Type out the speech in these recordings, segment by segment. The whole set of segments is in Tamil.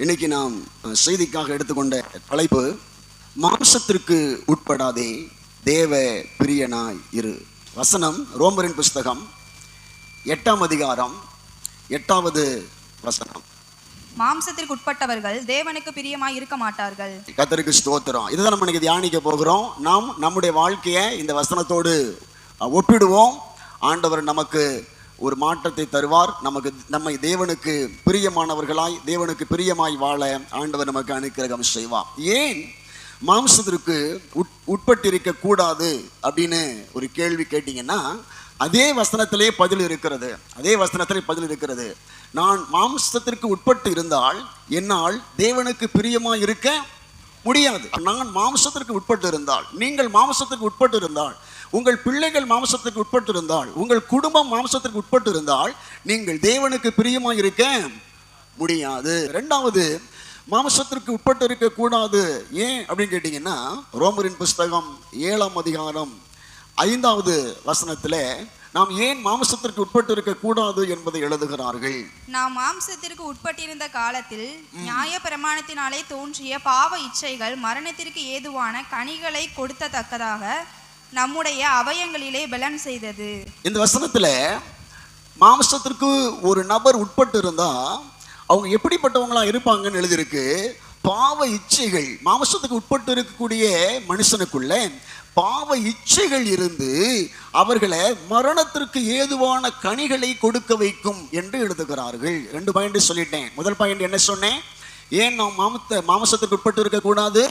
இன்னைக்கு நாம் செய்திக்காக எடுத்துக்கொண்ட தலைப்பு, மாம்சத்திற்கு உட்படாதே தேவ பிரியனாய் இரு. வசனம் ரோமரின் புஸ்தகம் 8ஆம் அதிகாரம் 8வது வசனம். மாம்சத்திற்கு உட்பட்டவர்கள் தேவனுக்கு பிரியமாய் இருக்க மாட்டார்கள். கர்த்தருக்கு ஸ்தோத்திரம். இதுதான் நம்ம இன்னைக்கு தியானிக்க போகிறோம். நாம் நம்முடைய வாழ்க்கையை இந்த வசனத்தோடு ஒப்பிடுவோம். ஆண்டவர் நமக்கு ஒரு மாற்றத்தை தருவார். நம்மை தேவனுக்கு பிரியமானவர்களாய், தேவனுக்கு பிரியமாய் வாழ ஆண்டவர் நமக்கு அனுக்கிரகம் செய்வார். ஏன் மாம்சத்திற்கு உட்பட்டிருக்க கூடாது அப்படின்னு ஒரு கேள்வி கேட்டீங்கன்னா, அதே வசனத்திலே பதில் இருக்கிறது. நான் மாம்சத்திற்கு உட்பட்டு இருந்தால் என்னால் தேவனுக்கு பிரியமாய் இருக்க முடியாது. நான் மாம்சத்திற்கு உட்பட்டு இருந்தால், நீங்கள் மாம்சத்திற்கு உட்பட்டு இருந்தால், உங்கள் பிள்ளைகள் மாம்சத்துக்கு உட்பட்டு இருந்தால், உங்கள் குடும்பம் மாம்சத்திற்கு உட்பட்டு இருந்தால் நீங்கள் தேவனுக்கு பிரியமாய் இருக்க முடியாது. இரண்டாவது, மாம்சத்திற்கு உட்பட்டு இருக்க கூடாது ஏன் அப்படின்னு கேட்டீங்கன்னா, ரோமரின் புஸ்தகம் 7ஆம் அதிகாரம் 5வது வசனத்துல நாம் ஏன் மாம்சத்திற்கு உட்பட்டு இருக்க கூடாது என்பதை எழுதுகிறார்கள். நாம் மாம்சத்திற்கு உட்பட்டிருந்த காலத்தில் நியாய பிரமாணத்தினாலே தோன்றிய பாவ இச்சைகள் மரணத்திற்கு ஏதுவான கனிகளை கொடுத்தத்தக்கதாக நம்முடைய அவயங்களிலே பலன் செய்தது. இந்த வசனத்துல மாம்சத்திற்கு ஒரு நபர் உட்பட்டு இருந்தா அவங்க எப்படிப்பட்டவங்களா இருப்பாங்கன்னு எழுதியிருக்கு. பாவ இச்சைகள், மாம்சத்துக்கு உட்பட்டு இருக்கக்கூடிய மனுஷனுக்குள்ள பாவ இச்சைகள் இருந்து அவர்களை மரணத்திற்கு ஏதுவான கனிகளை கொடுக்க வைக்கும் என்று எழுதுகிறார்கள். 2 பாயிண்ட் சொல்லிட்டேன். முதல் பாயிண்ட் என்ன சொன்னேன்? ஏன் நாம் மாம்சத்துக்கு உட்பட்டு இருக்க கூடாது?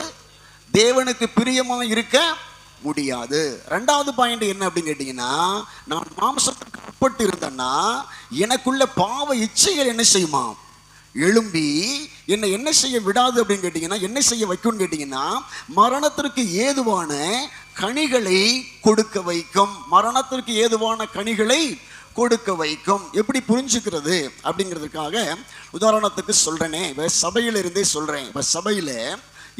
தேவனுக்கு பிரியமாக இருக்க முடியாது. 2வது பாயிண்ட் என்ன அப்படின்னு கேட்டீங்கன்னா, நான் மாம்சத்துக்கு உட்பட்டு இருந்தேன்னா எனக்குள்ள பாவ இச்சைகள் என்ன செய்யுமா? எழும்பி என்னை என்ன செய்ய விடாது அப்படின்னு கேட்டீங்கன்னா, என்ன செய்ய வைக்கும்னு கேட்டீங்கன்னா, மரணத்திற்கு ஏதுவான கனிகளை கொடுக்க வைக்கும். மரணத்திற்கு ஏதுவான கனிகளை கொடுக்க வைக்கும். எப்படி புரிஞ்சுக்கிறது அப்படிங்கிறதுக்காக உதாரணத்துக்கு சொல்றேனே, சபையிலிருந்தே சொல்றேன். இப்ப சபையில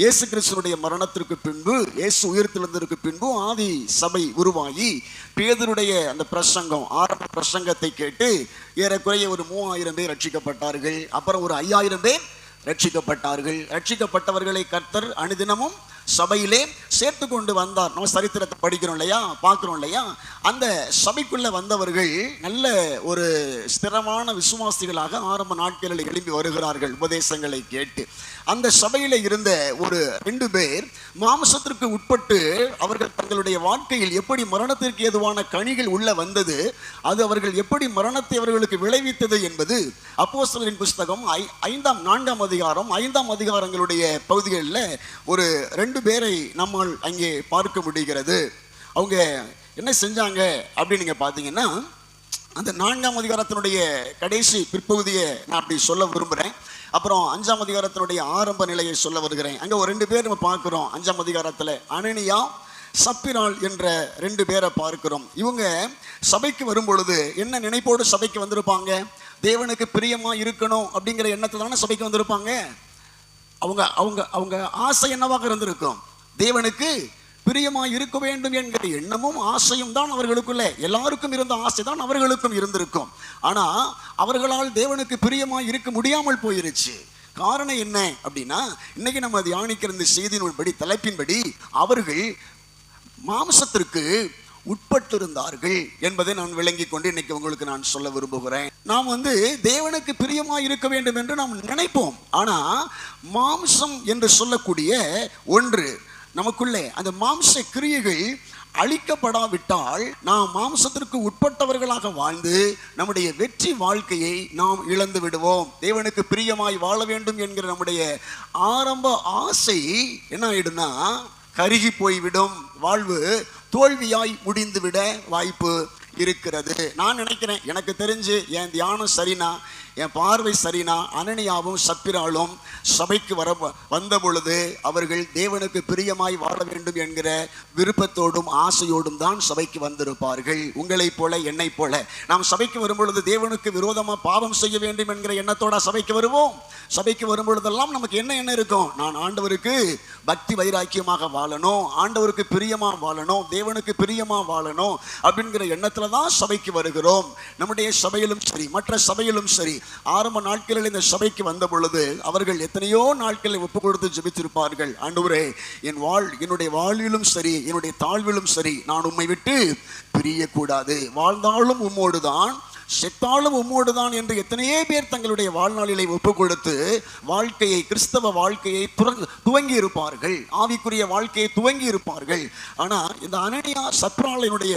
இயேசு கிறிஸ்துவினுடைய மரணத்திற்கு பின்பு, இயேசு உயிர்த்தெழுந்ததற்கு பின்பு ஆதி சபை உருவாகி பேதுருடைய அந்த பிரசங்கம், ஆரம்ப பிரசங்கத்தை கேட்டு ஏறக்குறைய ஒரு 3000 பேர் ரட்சிக்கப்பட்டார்கள். அப்புறம் ஒரு 5000 பேர் ரட்சிக்கப்பட்டார்கள். ரட்சிக்கப்பட்டவர்களை கர்த்தர் அனுதினமும் சபையிலே சேர்த்து கொண்டு வந்தார். நம்ம சரித்திரத்தை படிக்கிறோம் இல்லையா, பார்க்கிறோம் இல்லையா? அந்த சபைக்குள்ள வந்தவர்கள் நல்ல ஒரு ஸ்திரமான விசுவாசிகளாக ஆரம்ப நாட்களில் எழும்பி வருகிறார்கள் உபதேசங்களை கேட்டு. அந்த சபையில இருந்த ஒரு 2 பேர் மாம்சத்திற்கு உட்பட்டு அவர்கள் தங்களுடைய வாழ்க்கையில் எப்படி மரணத்திற்கு ஏதுவான கனிகள் உள்ள வந்தது, அது அவர்கள் எப்படி மரணத்தை அவர்களுக்கு விளைவித்தது என்பது அப்போஸ்தலரின் புஸ்தகம் 4ஆம் அதிகாரம் 5ஆம் அதிகாரங்களுடைய பகுதிகளில் ஒரு 2 பேரை நம்மால் அங்கே பார்க்க முடிகிறது. அவங்க என்ன செஞ்சாங்க அப்படின்னு நீங்க பார்த்தீங்கன்னா, அந்த 4ஆம் அதிகாரத்தினுடைய கடைசி பிற்பகுதியை நான் அப்படி சொல்ல விரும்புகிறேன். அப்புறம் 5ஆம் அதிகாரத்தினுடைய ஆரம்ப நிலையை சொல்ல வருகிறேன். அங்கே ஒரு 2 பேர் நம்ம பார்க்குறோம். 5ஆம் அதிகாரத்தில் அனனியா, சப்பிராள் என்ற 2 பேரை பார்க்கிறோம். இவங்க சபைக்கு வரும் பொழுது என்ன நினைப்போடு சபைக்கு வந்திருப்பாங்க? தேவனுக்கு பிரியமா இருக்கணும் அப்படிங்கிற எண்ணத்தை தானே சபைக்கு வந்திருப்பாங்க. அவங்க அவங்க அவங்க ஆசை என்னவாக இருந்திருக்கும்? தேவனுக்கு பிரியமா இருக்க வேண்டும் என்கிற எண்ணமும் ஆசையும் தான் அவர்களுக்குள்ள, எல்லாருக்கும் இருந்த ஆசை தான் அவர்களுக்கும் இருந்திருக்கும். ஆனா அவர்களால் தேவனுக்கு பிரியமா இருக்க முடியாமல் போயிருச்சு. காரணம் என்ன அப்படின்னா, இன்னைக்கு நம்ம தியானிக்கிற இந்த செய்தியின்படி, தலைப்பின்படி, அவர்கள் மாம்சத்திற்கு உட்பட்டு இருந்தார்கள் என்பதை நான் விளங்கி கொண்டு இன்னைக்கு உங்களுக்கு நான் சொல்ல விரும்புகிறேன். நாம் தேவனுக்கு பிரியமா இருக்க வேண்டும் என்று நாம் நினைப்போம். ஆனா மாம்சம் என்று சொல்லக்கூடிய ஒன்று நமக்குள்ளே, அந்த மாம்ச கிரியைகள் அழிக்கப்படாவிட்டால் நாம் மாம்சத்திற்கு உட்பட்டவர்களாக வாழ்ந்து நம்முடைய வெற்றி வாழ்க்கையை நாம் இழந்து விடுவோம். தேவனுக்கு பிரியமாய் வாழ வேண்டும் என்கிற நம்முடைய ஆரம்ப ஆசை என்ன ஆயிடும்னா கருகி போய்விடும். வாழ்வு தோல்வியாய் முடிந்துவிட வாய்ப்பு இருக்கிறது. நான் நினைக்கிறேன், எனக்கு தெரிஞ்சு என் தியானம் சரினா, என் பார்வை சரினா, அனனியாவும் சப்பிராளும் சபைக்கு வந்த பொழுது அவர்கள் தேவனுக்கு பிரியமாய் வாழ வேண்டும் என்கிற விருப்பத்தோடும் ஆசையோடும் தான் சபைக்கு வந்திருப்பார்கள். உங்களைப் போல என்னை போல நாம் சபைக்கு வரும் பொழுது தேவனுக்கு விரோதமா பாவம் செய்ய வேண்டும் என்கிற எண்ணத்தோட சபைக்கு வருவோம். சபைக்கு வரும் பொழுதெல்லாம் நமக்கு என்ன எண்ணம் இருக்கும்? நான் ஆண்டவருக்கு பக்தி வைராக்கியமாக வாழணும், ஆண்டவருக்கு பிரியமா வாழணும், தேவனுக்கு பிரியமா வாழணும் அப்படிங்கிற எண்ணத்துல தான் சபைக்கு வருகிறோம். நம்முடைய சபையிலும் சரி, மற்ற சபையிலும் சரி, ஆரம்ப நாட்களில் இந்த சபைக்கு வந்த பொழுது அவர்கள் எத்தனையோ நாட்களை ஒப்பு கொடுத்து ஜெபித்திருப்பார்கள். ஆண்டவரே, என்னுடைய வாழ்விலும் சரி, என்னுடைய தாழ்விலும் சரி, நான் உம்மை விட்டு பிரியக்கூடாது, வாழ்ந்தாலும் உம்மோடு தான், செத்தாலும் உம்மோடு தான் என்று எத்தனையோ பேர் தங்களுடைய வாழ்நாளிலே ஒப்பு கொடுத்து வாழ்க்கையை, கிறிஸ்தவ வாழ்க்கையை துவங்கி இருப்பார்கள், ஆவிக்குரிய வாழ்க்கையை துவங்கி இருப்பார்கள். ஆனால் இந்த அனனியா சப்ராளினுடைய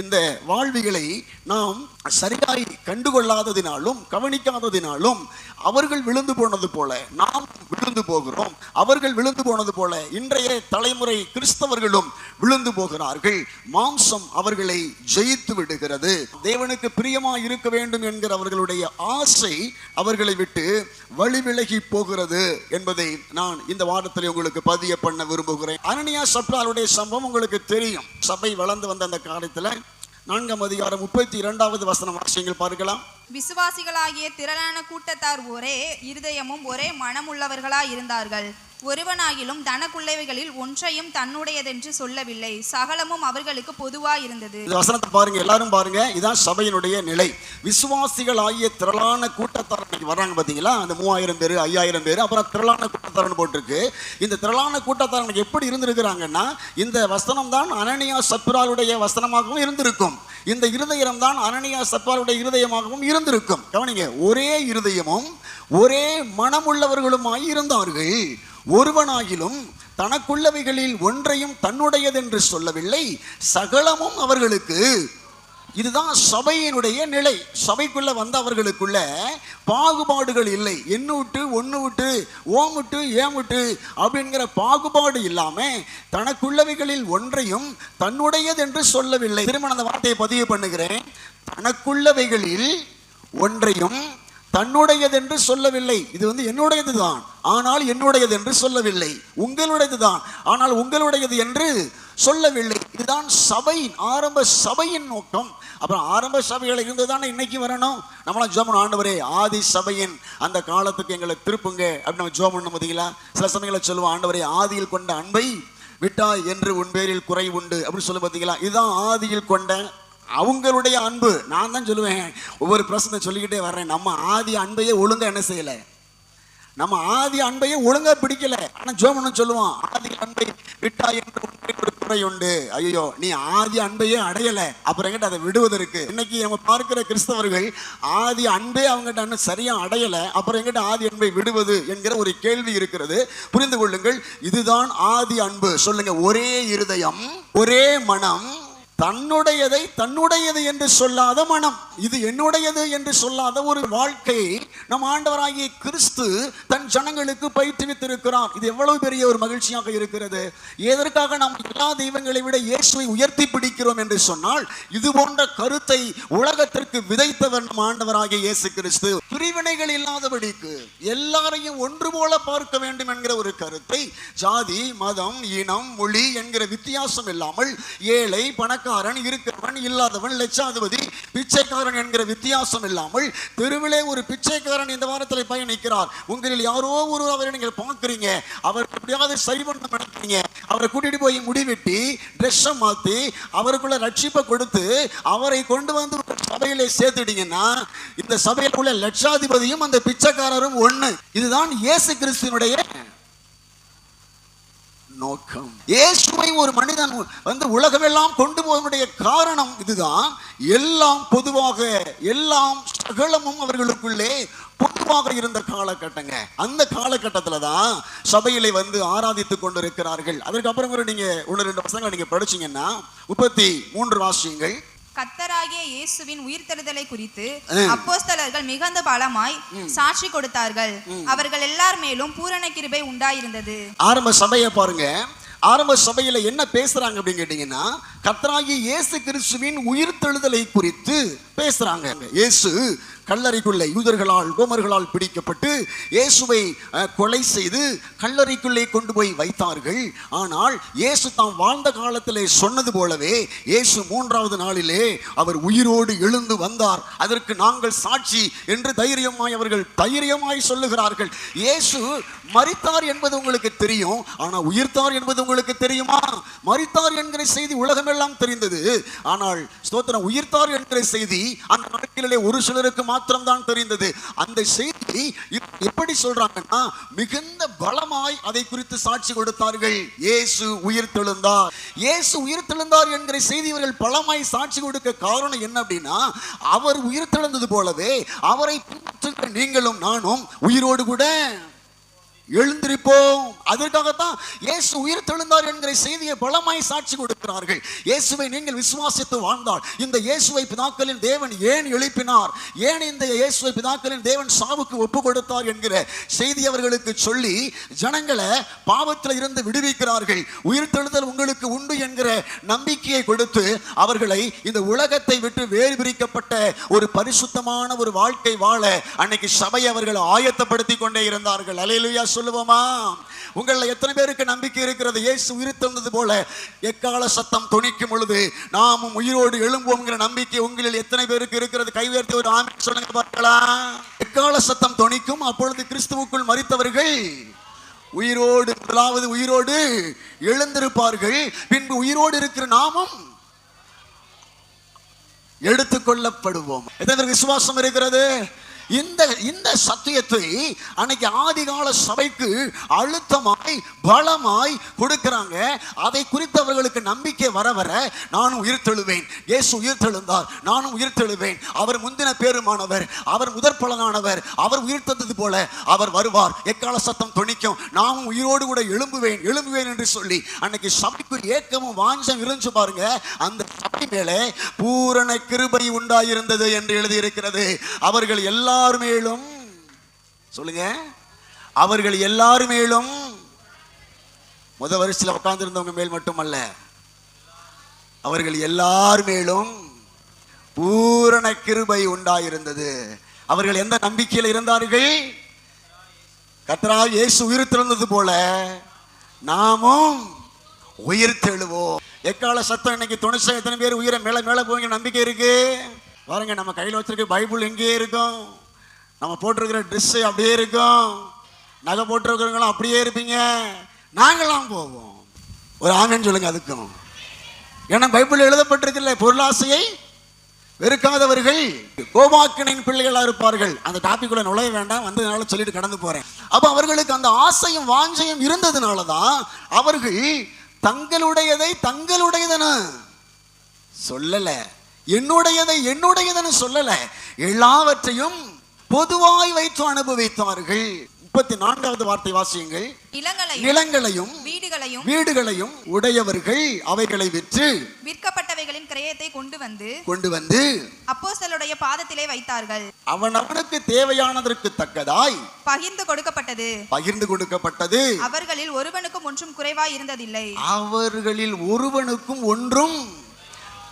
இந்த வாழ்விகளை நாம் சரியாய் கண்டுகொள்ளாததினாலும் கவனிக்காததினாலும் அவர்கள் விழுந்து போனது போல நாம் விழுந்து போகிறோம். அவர்கள் விழுந்து போனது போல இன்றைய தலைமுறை கிறிஸ்தவர்களும் விழுந்து போகிறார்கள். மாம்சம் அவர்களை ஜெயித்து விடுகிறது. தேவனுக்கு பிரியமாய் இருக்க வேண்டும் என்கிற அவர்களுடைய ஆசை அவர்களை விட்டு வழி விலகி போகிறது என்பதை நான் இந்த வாரத்தில் உங்களுக்கு பதிய பண்ண விரும்புகிறேன். அனனியா சப்ராளுடைய சம்பவம் உங்களுக்கு தெரியும். சபை வளர்ந்து வந்த அந்த காலத்தில் 4ஆம் அதிகாரம் 32வது வசனம் வாசியுங்கள் பார்க்கலாம். விசுவாசிகளாகிய திரளான கூட்டத்தார் ஒரே இருதயமும் ஒரே மனமுள்ளவர்களாய் இருந்தார்கள். ஒருவனாகிலும் தனக்குள்ளவைகளில் ஒன்றையும் தன்னுடையதென்று சொல்லவில்லை, சகலமும் அவர்களுக்கு பொதுவாய் இருந்தது. இந்த வசனத்தை பாருங்க, எல்லாரும் பாருங்க. இதான் சபையினுடைய நிலை. விசுவாசிகள் ஆகிய திரளான கூட்டத்தார் வர்றாங்க பாத்தீங்களா, அந்த 3000 பேர் 5000 பேர், அப்புறம் திரளான கூட்டத்தார்னு போட்டிருக்கு. இந்த திரளான கூட்டத்தார் எப்படி இருந்திருக்கிறாங்கன்னா, இந்த வசனம் தான் அனனியா சப்ராளுடைய வசனமாகவும் இருந்திருக்கும். இந்த இருதயம் தான் அனனியா சப்ராளுடைய இருதயமாகவும் இருந்திருக்கும். கவனிங்க, ஒரே இருதயமும் ஒரே மனமுள்ளவர்களுமாய் இருந்தார்கள். ஒருவனாகிலும் தனக்குள்ளவைகளில் ஒன்றையும் தன்னுடையதென்று சொல்லவில்லை, சகலமும் அவர்களுக்கு. இதுதான் சபையினுடைய நிலை. சபைக்குள்ள வந்தவர்களுக்குள்ள பாகுபாடுகள் இல்லை. என்ன விட்டு ஒன்று விட்டு, ஓம் விட்டு ஏம் விட்டு அப்படிங்கிற பாகுபாடு இல்லாம தனக்குள்ளவைகளில் ஒன்றையும் தன்னுடையதென்று சொல்லவில்லை. திரும்ப அந்த வார்த்தையை பதிவு பண்ணுகிறேன். தனக்குள்ளவைகளில் ஒன்றையும் தன்னுடையதென்று சொல்லவில்லை. இது என்னுடையது தான், ஆனால் என்னுடையது என்று சொல்லவில்லை. உங்களுடையது தான், ஆனால் உங்களுடையது என்று சொல்லவில்லை. இதுதான் சபையின், ஆரம்ப சபையின் நோக்கம். அப்புறம் ஆரம்ப சபைகள் இருந்துதானே இன்னைக்கு வரணும். நம்மளாம் ஜோமன், ஆண்டவரே ஆதி சபையின் அந்த காலத்துக்கு எங்களை திருப்புங்க அப்படின்னு நம்ம ஜோமன் பார்த்தீங்களா. சில சமயங்களை சொல்லுவோம், ஆண்டவரே ஆதியில் கொண்ட அன்பை விட்டாய் என்று உன் பேரில் குறை உண்டு அப்படின்னு சொல்லி பார்த்தீங்களா. இதுதான் ஆதியில் கொண்ட அவங்களுடைய அன்பு. நான் தான் சொல்லுவேன், ஒவ்வொரு பிரச்சனை சொல்லிக்கிட்டே வர்றேன், நம்ம ஆதி அன்பையே ஒழுங்கா என்ன செய்யல, நம்ம ஆதி அன்பையே ஒழுங்கா பிடிக்கல. ஆனா ஜோமன் சொல்லுவான், ஆதி அன்பை விட்டா என்று ஒரு குறை உண்டு. ஐயோ, நீ ஆதி அன்பையே அடையல, அப்புறம் எங்கிட்ட அதை விடுவதற்கு. இன்னைக்கு நம்ம பார்க்கிற கிறிஸ்தவர்கள் ஆதி அன்பே அவங்ககிட்ட சரியா அடையல, அப்புறம் எங்கிட்ட ஆதி அன்பை விடுவது என்கிற ஒரு கேள்வி இருக்கிறது. புரிந்து கொள்ளுங்கள், இதுதான் ஆதி அன்பு. சொல்லுங்க, ஒரே இருதயம் ஒரே மனம், தன்னுடையதை தன்னுடையது என்று சொல்லாத மனம், இது என்னுடையது என்று சொல்லாத ஒரு வாழ்க்கையை நம் ஆண்டவராகிய கிறிஸ்து தன் ஜனங்களுக்கு பயிற்றுவித்திருக்கிறார். இது எவ்வளவு பெரிய ஒரு மகிழ்ச்சியாக இருக்கிறது. எதற்காக நாம் எல்லா தெய்வங்களை விட இயேசுவை உயர்த்தி பிடிக்கிறோம் என்று சொன்னால், இது போன்ற கருத்தை உலகத்திற்கு விதைத்தவர் நம் ஆண்டவராகிய இயேசு கிறிஸ்து. பிரிவினைகள் இல்லாதபடிக்கு எல்லாரையும் ஒன்று போல பார்க்க வேண்டும் என்கிற ஒரு கருத்தை, ஜாதி மதம் இனம் மொழி என்கிற வித்தியாசம் இல்லாமல், ஏழை பணக்காரன் இருக்கிறவன் இல்லாதவன் லட்சாதிபதி பிச்சைக்காரன் என்கிற வித்தியாசம் இல்லாமல், தெருவிலே ஒரு பிச்சைக்காரன் இந்த வாரத்தில் பயணிக்கிறார். உங்களில் யாரோ ஒரு அவரை நீங்கள் பார்க்கிறீங்க, அவர் எப்படியாவது சரி பண்ண நினைக்கிறீங்க, அவரை கூட்டிட்டு போய் முடிவெட்டி ட்ரெஸ்ஸை மாற்றி அவருக்குள்ள ரட்சிப்பை கொடுத்து அவரை கொண்டு வந்து சபையிலே சேர்த்துட்டீங்கன்னா, இந்த சபையில் உள்ள லட்சாதிபதியும் அந்த பிச்சைக்காரரும் ஒண்ணு. இதுதான் இயேசு கிறிஸ்துவினுடைய நோக்கம். இயேசுவை ஒரு மனிதன் உலகமெல்லாம் கொண்டு போவதனுடைய காரணம் இதுதான். எல்லாம் பொதுவாக, எல்லாம் சகலமும் அவர்களுக்குள்ளே பொதுவாக இருந்த காலகட்டங்க. அந்த காலகட்டத்தில் தான் சபையிலே ஆராதித்துக் கொண்டிருக்கிறார்கள். அதற்கப்புறம் நீங்க 1-2 வசனங்கள் நீங்க படிச்சீங்கன்னா 33 வாசியங்கள். கர்த்தராகிய இயேசுவின் உயிர்த்தெழுதலை குறித்து அப்போஸ்தலர்கள் மிகுந்த பலமாய் சாட்சி கொடுத்தார்கள். அவர்கள் எல்லார் மேலும் பூரண கிருபை உண்டாயிருந்தது. ஆரம்ப சபையை பாருங்க. ஆரம்ப சபையில என்ன பேசுறாங்க அப்படின்னு கேட்டீங்கன்னா, கர்த்தராகிய இயேசு கிறிஸ்துவின் உயிர்த்தெழுதலை குறித்து பேசுறாங்க. இயேசு கல்லறைக்குள்ளே யூதர்களால் ரோமர்களால் பிடிக்கப்பட்டு இயேசுவை கொலை செய்து கல்லறைக்குள்ளே கொண்டு போய் வைத்தார்கள். ஆனால் இயேசு தாம் வாழ்ந்த காலத்திலே சொன்னது போலவே இயேசு 3வது நாளிலே அவர் உயிரோடு எழுந்து வந்தார். அதற்கு நாங்கள் சாட்சி என்று அவர்கள் தைரியமாய் சொல்லுகிறார்கள். இயேசு மரித்தார் என்பது உங்களுக்கு தெரியும், ஆனால் உயிர்த்தார் என்பது உங்களுக்கு தெரியுமா? மரித்தார் என்கிற செய்தி உலகமெல்லாம் தெரிந்தது. ஆனால் ஸ்தோத்திரம், உயிர்த்தார் என்கிற செய்தி அந்த நாட்களிலே ஒரு சிலருக்கு மாத்திரம்தான் தெரிந்தது. அந்த செய்தி எப்படி சொல்றாங்கன்னா, மிகுந்த பலமாய் அதை குறித்து சாட்சி கொடுத்தார்கள். இயேசு உயிர்த்தெழுந்தார், இயேசு உயிர்த்தெழுந்தார் என்கிற செய்தி இவர்கள் பலமாய் சாட்சி கொடுக்க காரணம் என்ன அப்படின்னா, அவர் உயிர்த்தெழுந்தது போலவே அவரை பின்பற்றுகிற நீங்களும் நானும் உயிரோடு கூட எழுந்திருப்போம். அதற்காகத்தான் இயேசு உயிர்த்தெழுந்தார் என்கிற செய்தியை பலமாய் சாட்சி கொடுக்கிறார்கள். இயேசுவை நீங்கள் விசுவாசித்து வாழ்ந்தால் இந்த இயேசுவை பிதாக்களின் தேவன் ஏன் எழுப்பினார், ஏன் இந்த இயேசுவை பிதாக்களின் தேவன் சாவுக்கு ஒப்பு கொடுத்தார் என்கிற செய்தி அவர்களுக்கு சொல்லி ஜனங்களை பாவத்தில் இருந்து விடுவிக்கிறார்கள். உயிர்த்தெழுதல் உங்களுக்கு உண்டு என்கிற நம்பிக்கையை கொடுத்து அவர்களை இந்த உலகத்தை விட்டு வேறு பிரிக்கப்பட்ட ஒரு பரிசுத்தமான ஒரு வாழ்க்கை வாழ அன்னைக்கு சபை அவர்களை ஆயத்தப்படுத்தி கொண்டே இருந்தார்கள். அல்லேலூயா சொல்லுவோமா? உங்களில் எத்தனை பேருக்கு நம்பிக்கை இருக்கிறது? இயேசு உயிர்த்தெழுந்தது போல எக்கால சத்தம் தொனிக்கும் பொழுது நாமும் உயிரோடு எழும்புவோம்ங்கிற நம்பிக்கை உங்களில் எத்தனை பேருக்கு இருக்கிறது? கை உயர்த்தி ஒரு ஆமென் சொல்லுங்க பார்க்கலாம். எக்கால சத்தம் தொனிக்கும், அப்பொழுது கிறிஸ்துவுக்குள் மரித்தவர்கள் உயிரோடு, முதலாவது உயிரோடு எழுந்திருப்பார்கள், பின்பு உயிரோடு இருக்கிற நாமும் எடுத்துக்கொள்ளப்படுவோம். எத்தனை விசுவாசம் இருக்கிறது? இந்த சத்தியத்தை அன்னைக்கு ஆதிகால சபைக்கு அழுத்தமாய் பலமாய் கொடுக்கிறாங்க. அதை குறித்து அவர்களுக்கு நம்பிக்கை வர வர நானும் உயிர்த்தெழுவேன், இயேசு உயிர்த்தெழுந்தார், நானும் உயிர்த்தெழுவேன், அவர் முந்தின பேருமானவர், அவர் முதற் பலனானவர், அவர் உயிர்த்தெழுந்தது போல அவர் வருவார், எக்கால சத்தம் தொனிக்கும், நாமும் உயிரோடு கூட எழும்புவேன் என்று சொல்லி அன்னைக்கு சபைக்கு ஏக்கமும் வாஞ்சம் இருந்துச்சு பாருங்க. அந்த சபை மேலே பூரண கிருபை உண்டாயிருந்தது என்று எழுதியிருக்கிறது. அவர்கள் எல்லார் மேலும் சொல்லுங்க, அவர்கள் எல்லார் மேலும், முதல் வரிசையில் உட்கார்ந்து இருந்தவங்க மேல் மட்டுமல்ல, அவர்கள் எல்லார் மேலும் பூரண கிருபை உண்டாயிருந்தது. அவர்கள் எந்த நம்பிக்கையில் இருந்தார்கள்? கர்த்தராகிய இயேசு உயிர்த்தெழுந்தது போல நாமும் உயிர்த்தெழுவோம். எக்கால சத்தம் இன்னைக்கு துணிச்சா எத்தனை பேர் உயிரை மேல மேல போவீங்க நம்பிக்கை இருக்கு பாருங்க. நம்ம கையில் வச்சிருக்க பைபிள் எங்கேயே இருக்கும், நம்ம போட்டிருக்கிற ட்ரெஸ் அப்படியே இருக்கும், நகை போட்டிருக்கிறவங்களும் அப்படியே இருப்பீங்க, நாங்களாம் போவோம். ஒரு ஆமென் சொல்லுங்க அதுக்கும். ஏன்னா பைபிள் எழுதப்பட்டிருக்கல, பொருளாசையை வெறுக்காதவர்கள் கோபாக்கினின் பிள்ளைகளா இருப்பார்கள். அந்த டாபிக்குள்ள நுழைய வேண்டாம், வந்ததுனால சொல்லிட்டு கடந்து போறேன். அப்ப அவர்களுக்கு அந்த ஆசையும் வாஞ்சையும் இருந்ததுனாலதான் அவர்கள் தங்களுடையதை தங்களுடையதென சொல்லல, என்னுடையதென சொல்லல, எல்லாவற்றையும் பொதுவாய் வைத்து அனுபவித்தார்கள். 34வது வார்த்தை வாசியுங்கள். நிலங்களையும் வீடுகளையும் உடையவர்கள் அவைகளை விற்று விற்கப்பட்டவைகளின் கிரயத்தை கொண்டு வந்து அப்போஸ்தலருடைய பாதத்திலே வைத்தார்கள். அவனவனுக்கு தேவையானதற்கு தக்கதாய் பகிர்ந்து கொடுக்கப்பட்டது. அவர்களில் ஒருவனுக்கும் ஒன்றும்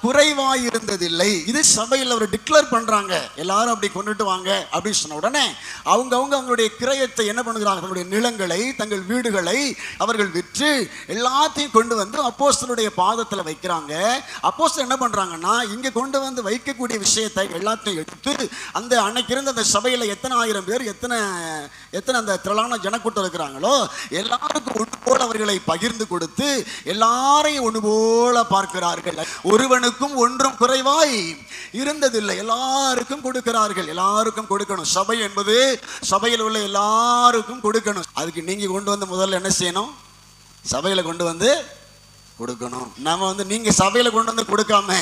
குறைவாய் இருந்ததில்லை. இது சபையில் அவர் டிக்ளேர் பண்றாங்க. எல்லாரும் அப்படி கொண்டுட்டு வாங்க அப்படின்னு சொன்ன உடனே அவங்களுடைய கிரயத்தை என்ன பண்ணுகிறாங்க? தங்களுடைய நிலங்களை, தங்கள் வீடுகளை அவர்கள் விற்று எல்லாத்தையும் கொண்டு வந்து அப்போஸ்தலருடைய பாதத்தில் வைக்கிறாங்க. அப்போஸ்தலர் என்ன பண்றாங்கன்னா, இங்க கொண்டு வந்து வைக்கக்கூடிய விஷயத்தை எல்லாத்தையும் எடுத்து அந்த அன்னைக்கு இருந்த அந்த சபையில எத்தனை ஆயிரம் பேர், எத்தனை அந்த திரளான ஜனக்கூட்டம் இருக்கிறாங்களோ எல்லாருக்கும் ஒன்று போல அவர்களை பகிர்ந்து கொடுத்து எல்லாரையும் ஒன்று போல பார்க்கிறார்கள். ஒருவனுக்கும் ஒன்றும் குறைவாய் இருந்ததில்லை, எல்லாருக்கும் கொடுக்கிறார்கள். எல்லாருக்கும் கொடுக்கணும். சபை என்பது சபையில் உள்ள எல்லாருக்கும் கொடுக்கணும். அதுக்கு நீங்க கொண்டு வந்து முதல்ல என்ன செய்யணும்? சபையில கொண்டு வந்து கொடுக்கணும். நம்ம நீங்க சபையில கொண்டு வந்து கொடுக்காம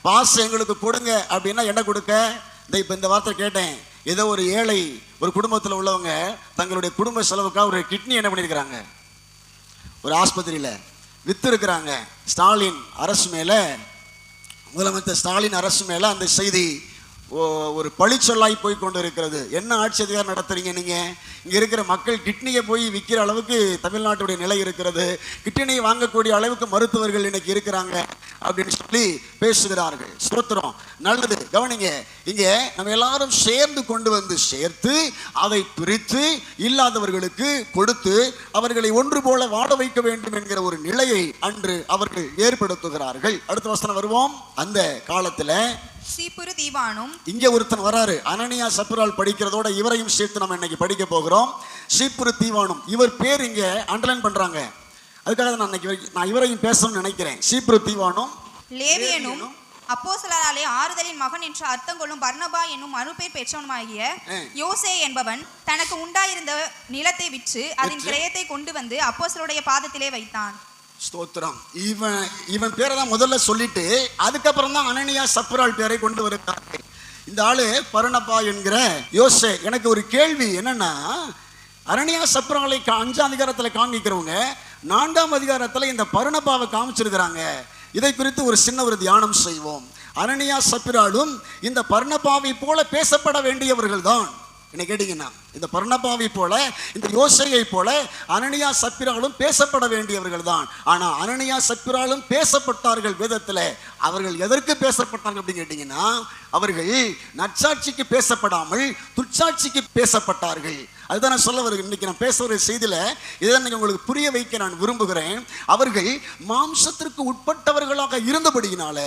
பாஸ் எங்களுக்கு கொடுங்க அப்படின்னா என்ன கொடுக்க? இப்ப இந்த வார்த்தை கேட்டேன். ஏதோ ஒரு ஏழை ஒரு குடும்பத்தில் உள்ளவங்க தங்களுடைய குடும்ப செலவுக்காக ஒரு கிட்னி என்ன பண்ணியிருக்கிறாங்க, ஒரு ஆஸ்பத்திரியில் வித்து இருக்கிறாங்க. ஸ்டாலின் அரசு மேல, முதலமைச்சர் ஸ்டாலின் அரசு மேல அந்த செய்தி ஒரு பழிச்சொல்லாய் போய் கொண்டு இருக்கிறது. என்ன ஆட்சி அதிகாரம் நடத்துறீங்க நீங்க? இங்க இருக்கிற மக்கள் கிட்னியை போய் விற்கிற அளவுக்கு தமிழ்நாட்டுடைய நிலை இருக்கிறது. கிட்னியை வாங்கக்கூடிய அளவுக்கு மருத்துவர்கள் இன்னைக்கு இருக்கிறாங்க அப்படின்னு சொல்லி பேசுகிறார்கள். ஸ்தோத்திரம், நல்லது. கவனிங்க, இங்க நம்ம எல்லாரும் சேர்ந்து கொண்டு வந்து சேர்த்து அதை பிரித்து இல்லாதவர்களுக்கு கொடுத்து அவர்களை ஒன்று போல வாழ வைக்க வேண்டும் என்கிற ஒரு நிலையை அன்று அவர்கள் ஏற்படுத்துகிறார்கள். அடுத்த வசனம் வருவோம். அந்த காலத்துல சீப்புரு தீவானும், இங்க ஒருத்தன் வராரு, அனனியா சப்புரால் படிக்கிறதோட இவரையும் சேர்த்து நம்ம இன்னைக்கு படிக்க போகிறோம். சீப்புரு தீவானும், இவர் பேர் இங்க அண்டர்லைன் பண்றாங்க. அதுக்காக தான் நான் இவரையும் பேசணும்னு நினைக்கிறேன். சீப்ரு தீவானும் லேவியனும் அப்போஸ்தலராலே ஆறுதலின் மகன் என்று அர்த்தம் கொள்ளும் பர்னபா என்னும் மறுபேர் பெற்றவனுமாகிய யோசே என்பவன் தனக்கு உண்டாயிருந்த நிலத்தை விற்று அதன் கிரயத்தை கொண்டு வந்து அப்போஸ்தலருடைய பாதத்திலே வைத்தான். ஸ்தோத்திரம். இவன் பேரை தான் முதல்ல சொல்லிட்டு அதுக்கப்புறம் தான் அனனியா சப்ராள் பேரை கொண்டு வருகிறாங்க. இந்த ஆளு பர்னபா என்கிற யோசே. எனக்கு ஒரு கேள்வி என்னன்னா, அனனியா சப்ராளை 5ஆம் அதிகாரத்தில் காண்பிக்கிறவங்க 4ஆம் அதிகாரத்தில் இந்த பர்னபாவை காமிச்சிருக்கிறாங்க. இதை குறித்து ஒரு சின்ன ஒரு தியானம் செய்வோம். அனனியா சப்ராளும் இந்த பர்னபாவை போல பேசப்பட வேண்டியவர்கள் தான். என்ன கேட்டீங்கன்னா, இந்த பர்னபாவை போல இந்த யோசேயை போல அனனியா சப்பிராலும் பேசப்பட வேண்டியவர்கள் தான். ஆனா அனனியா சப்பிராலும் பேசப்பட்டார்கள் வேதத்தில். அவர்கள் எதற்கு பேசப்பட்டார்கள் அப்படின்னு கேட்டீங்கன்னா, அவர்கள் நற்சாட்சிக்கு பேசப்படாமல் துர்ச்சாட்சிக்கு பேசப்பட்டார்கள். அதுதான் நான் சொல்ல வருகிறேன். இன்னைக்கு நான் பேச ஒரு செய்தியில இதை உங்களுக்கு புரிய வைக்க நான் விரும்புகிறேன். அவர்கள் மாம்சத்திற்கு உட்பட்டவர்களாக இருந்தபடியினால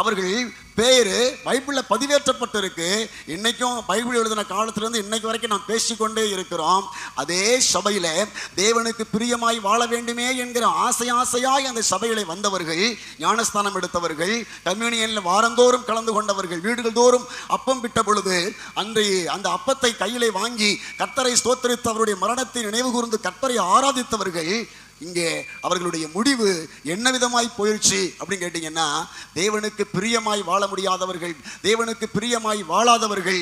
அவர்கள் பேரு பைபிள்ல பதிவேற்றப்பட்டிருக்கு. இன்னைக்கும் பைபிள் எழுதின காலத்திலிருந்து இன்னைக்கு வரைக்கும் நாம் பேசிக்கொண்டே இருக்கிறோம். அதே சபையில தேவனுக்கு பிரியமாய் வாழ வேண்டுமே என்கிற ஆசையாய் அந்த சபையில வந்தவர்கள், ஞானஸ்தானம் எடுத்தவர்கள், கம்யூனியன்ல வாரந்தோறும் கலந்து கொண்டவர்கள், வீடுகள் தோறும் அப்பம் விட்ட பொழுது அன்றைய அந்த அப்பத்தை கையிலே வாங்கி கர்த்தரை ஸ்தோத்திரித்து அவருடைய மரணத்தை நினைவு கூர்ந்து கர்த்தரை ஆராதித்தவர்கள், இங்கே அவர்களுடைய முடிவு என்ன விதமாய் போயிடுச்சு அப்படின்னு கேட்டீங்கன்னா, தேவனுக்கு பிரியமாய் வாழ முடியாதவர்கள், தேவனுக்கு பிரியமாய் வாழாதவர்கள்.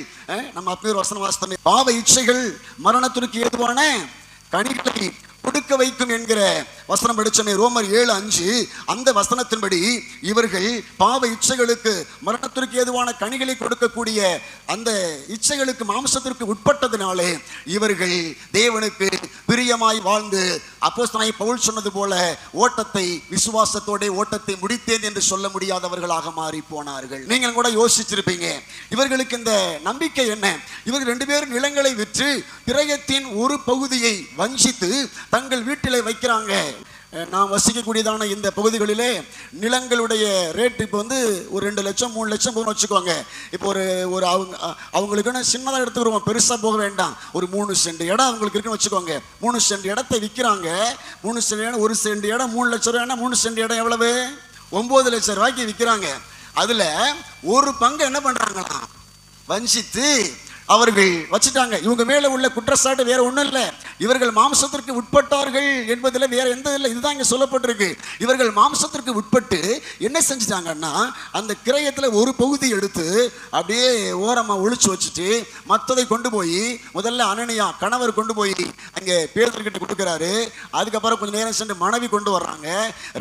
நம்ம அப்பேர் வசன வாஸ்தவமே, பாவ இச்சைகள் மரணத்திற்கு ஏதுவான கனிகளை கொடுக்க வைக்கும் என்கிற வசனம் படிச்சமே, ரோமர் 7:5. அந்த வசனத்தின்படி இவர்கள் பாவ இச்சைகளுக்கு மரணத்திற்கு ஏதுவான கனிகளை கொடுக்கக்கூடிய அந்த இச்சைகளுக்கு மாம்சத்திற்கு உட்பட்டதினாலே இவர்கள் தேவனுக்கு பிரியமாய் வாழ்ந்து அப்போஸ்தலனாகிய பவுல் சொன்னது போல ஓட்டத்தை விசுவாசத்தோட ஓட்டத்தை முடித்தேன் என்று சொல்ல முடியாதவர்களாக மாறி போனார்கள். நீங்கள் கூட யோசிச்சிருப்பீங்க, இவர்களுக்கு இந்த நம்பிக்கை என்ன? இவர்கள் 2 பேரும் நிலங்களை விற்று கிரயத்தின் ஒரு பகுதியை வஞ்சித்து தங்கள் வீட்டிலே வைக்கிறாங்க. நாம் வசிக்கக்கூடியதான இந்த பகுதிகளிலே நிலங்களுடைய ரேட் இப்போ வந்து ஒரு 2 லட்சம் 3 லட்சம் போகணும் வச்சுக்கோங்க. இப்போ ஒரு அவங்களுக்குன்னு சின்னதாக எடுத்துக்கிறோம், பெருசாக போக வேண்டாம். ஒரு 3 சென்ட் இடம் அவங்களுக்கு இருக்குன்னு வச்சுக்கோங்க. 3 சென்ட் இடத்தை விற்கிறாங்க. 3 சென்ட் இடம், 1 சென்ட் இடம் 3 லட்சம் ரூபாய்னா 3 சென்ட் இடம் எவ்வளவு? 9 லட்சம் ரூபாய்க்கு விற்கிறாங்க. அதில் ஒரு பங்கு என்ன பண்ணுறாங்களாம், வஞ்சித்து அவர்கள் வச்சுட்டாங்க. இவங்க மேல உள்ள குற்றச்சாட்டு வேற ஒன்றும் இல்லை, இவர்கள் மாம்சத்திற்கு உட்பட்டார்கள் என்பதில் வேற எந்த இல்லை. இதுதான் இங்கே சொல்லப்பட்டிருக்கு. இவர்கள் மாம்சத்திற்கு உட்பட்டு என்ன செஞ்சுட்டாங்கன்னா, அந்த கிரயத்தில் ஒரு பகுதி எடுத்து அப்படியே ஓரமாக ஒழிச்சு வச்சுட்டு மற்றதை கொண்டு போய் முதல்ல அனனியா கணவர் கொண்டு போய் அங்கே பேதுருக்கிட்ட கொடுக்குறாரு. அதுக்கப்புறம் கொஞ்சம் நேரம் சென்று மனைவி கொண்டு வர்றாங்க.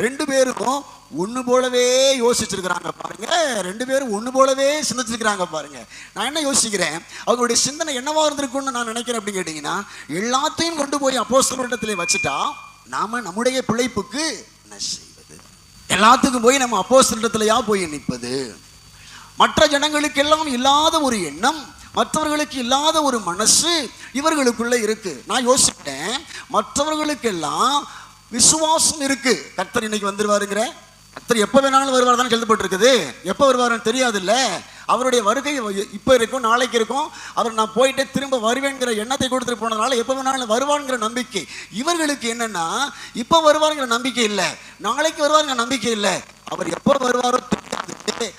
2 பேருக்கும் ஒன்று போலவே யோசிச்சிருக்கிறாங்க பாருங்க. 2 பேரும் ஒன்று போலவே சிந்திச்சிருக்கிறாங்க பாருங்க. நான் என்ன யோசிக்கிறேன், அவங்களுடைய சிந்தனை என்னவா இருந்திருக்கும்னு நான் நினைக்கிறேன் அப்படின்னு கேட்டீங்கன்னா, எல்லாத்தையும் கொண்டு போய் அப்போஸ்தலரிடத்திலே வச்சுட்டா நாம நம்முடைய பிழைப்புக்கு என்ன செய்வது? எல்லாத்துக்கும் போய் நம்ம அப்போஸ்தலரிடத்திலேயா போய் நிற்பது? மற்ற ஜனங்களுக்கு எல்லாம் இல்லாத ஒரு எண்ணம், மற்றவர்களுக்கு இல்லாத ஒரு மனசு இவர்களுக்குள்ள இருக்கு. நான் யோசிப்பேன், மற்றவர்களுக்கெல்லாம் விசுவாசம் இருக்கு. கர்த்தர் இன்னைக்கு வந்துருவாருங்கிற, கர்த்தர் எப்போ வேணாலும் வருவார் தான் எழுதப்பட்டிருக்குது. எப்போ வருவாருன்னு தெரியாது இல்லை. அவருடைய வருகை இப்போ இருக்கும், நாளைக்கு இருக்கும். அவர் நான் போயிட்டு திரும்ப வருவேங்கிற எண்ணத்தை கொடுத்துட்டு போனதுனால எப்போ வேணாலும் வருவாருங்கிற நம்பிக்கை இவர்களுக்கு. என்னன்னா, இப்போ வருவாருங்கிற நம்பிக்கை இல்லை, நாளைக்கு வருவாருங்கிற நம்பிக்கை இல்லை, அவர் எப்போ வருவாரோ தெரியாது.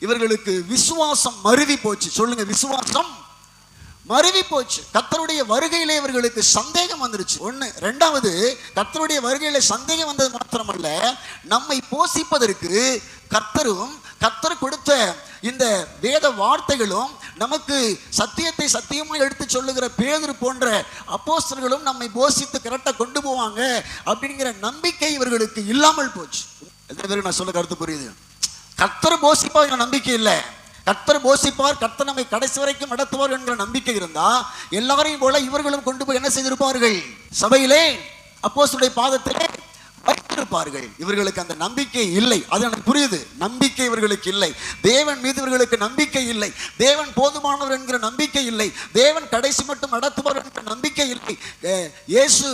இவர்களுக்கு விசுவாசம் மருவி போச்சு. சொல்லுங்க, விசுவாசம் மருவி போச்சு. கர்த்தருடைய வருகையிலே இவர்களுக்கு சந்தேகம் வந்துருச்சு. 1. 2வது, கர்த்தருடைய வருகையில சந்தேகம் வந்தது மாத்திரமல்ல, நம்மை போஷிப்பதற்கு கர்த்தரும் கர்த்தர் கொடுத்த இந்த வேத வார்த்தைகளும் நமக்கு சத்தியத்தை சத்தியமாக எடுத்து சொல்லுகிற பேதுரு போன்ற அப்போஸ்தலர்களும் நம்மை போஷித்து கரெக்டாக கொண்டு போவாங்க அப்படிங்கிற நம்பிக்கை இவர்களுக்கு இல்லாமல் போச்சு. எத்தனை பேருக்கு நான் சொல்ல கருத்து புரியுது? கர்த்தர் போஷிப்பாங்கிற நம்பிக்கை இல்லை, கர்த்தர் போஷிப்பார், கர்த்தர் நம்மை கடைசி வரைக்கும் நடத்துவார் என்கிற நம்பிக்கை இருந்தா எல்லாரையும் போல இவர்களும் கொண்டு போய் என்ன செய்திருப்பார்கள்? சபையிலே அப்போஸ்தலருடைய பாதத்திலே காத்திருப்பார்கள். இவர்களுக்கு அந்த நம்பிக்கை இல்லை. அது எனக்கு புரியுது. நம்பிக்கை இவர்களுக்கு இல்லை. தேவன் மீது இவர்களுக்கு நம்பிக்கை இல்லை. தேவன் போதுமானவர் என்கிற நம்பிக்கை இல்லை. தேவன் கடைசி மட்டும் நடத்துவார் என்கிற நம்பிக்கை இல்லை. இயேசு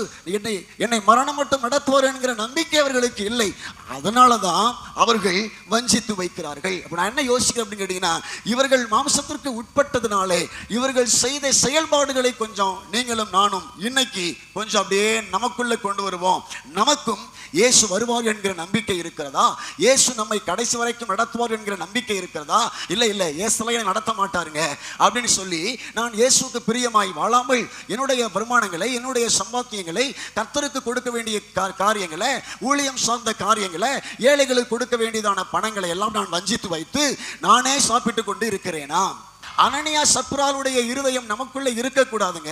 என்னை மரணம் மட்டும் நடத்துவார் என்கிற நம்பிக்கை அவர்களுக்கு இல்லை. அதனாலதான் அவர்கள் வஞ்சித்து வைக்கிறார்கள். அப்ப நான் என்ன யோசிக்கிறேன் அப்படின்னு கேட்டீங்கன்னா, இவர்கள் மாம்சத்திற்கு உட்பட்டதுனாலே இவர்கள் செய்த செயல்பாடுகளை கொஞ்சம் நீங்களும் நானும் இன்னைக்கு கொஞ்சம் அப்படியே நமக்குள்ள கொண்டு வருவோம். நமக்கும் இயேசு வருவார் என்கிற நம்பிக்கை இருக்கிறதா? இயேசு நம்மை கடைசி வரைக்கும் நடத்துவார் என்கிற நம்பிக்கை இருக்கிறதா? இல்லை இயேசுலாம் நடத்த மாட்டாருங்க அப்படின்னு சொல்லி நான் இயேசுக்கு பிரியமாய் வாழாமல் என்னுடைய வருமானங்களை, என்னுடைய சம்பாத்தியங்களை, கர்த்தருக்கு கொடுக்க வேண்டிய காரியங்களை, ஊழியம் சார்ந்த காரியங்களை, ஏழைகளுக்கு கொடுக்க வேண்டியதான பணங்களை எல்லாம் நான் வஞ்சித்து வைத்து நானே சாப்பிட்டு கொண்டு இருக்கிறேனா? அனனியா சப்ராளுடைய இருதயம் நமக்குள்ள இருக்கக்கூடாதுங்க.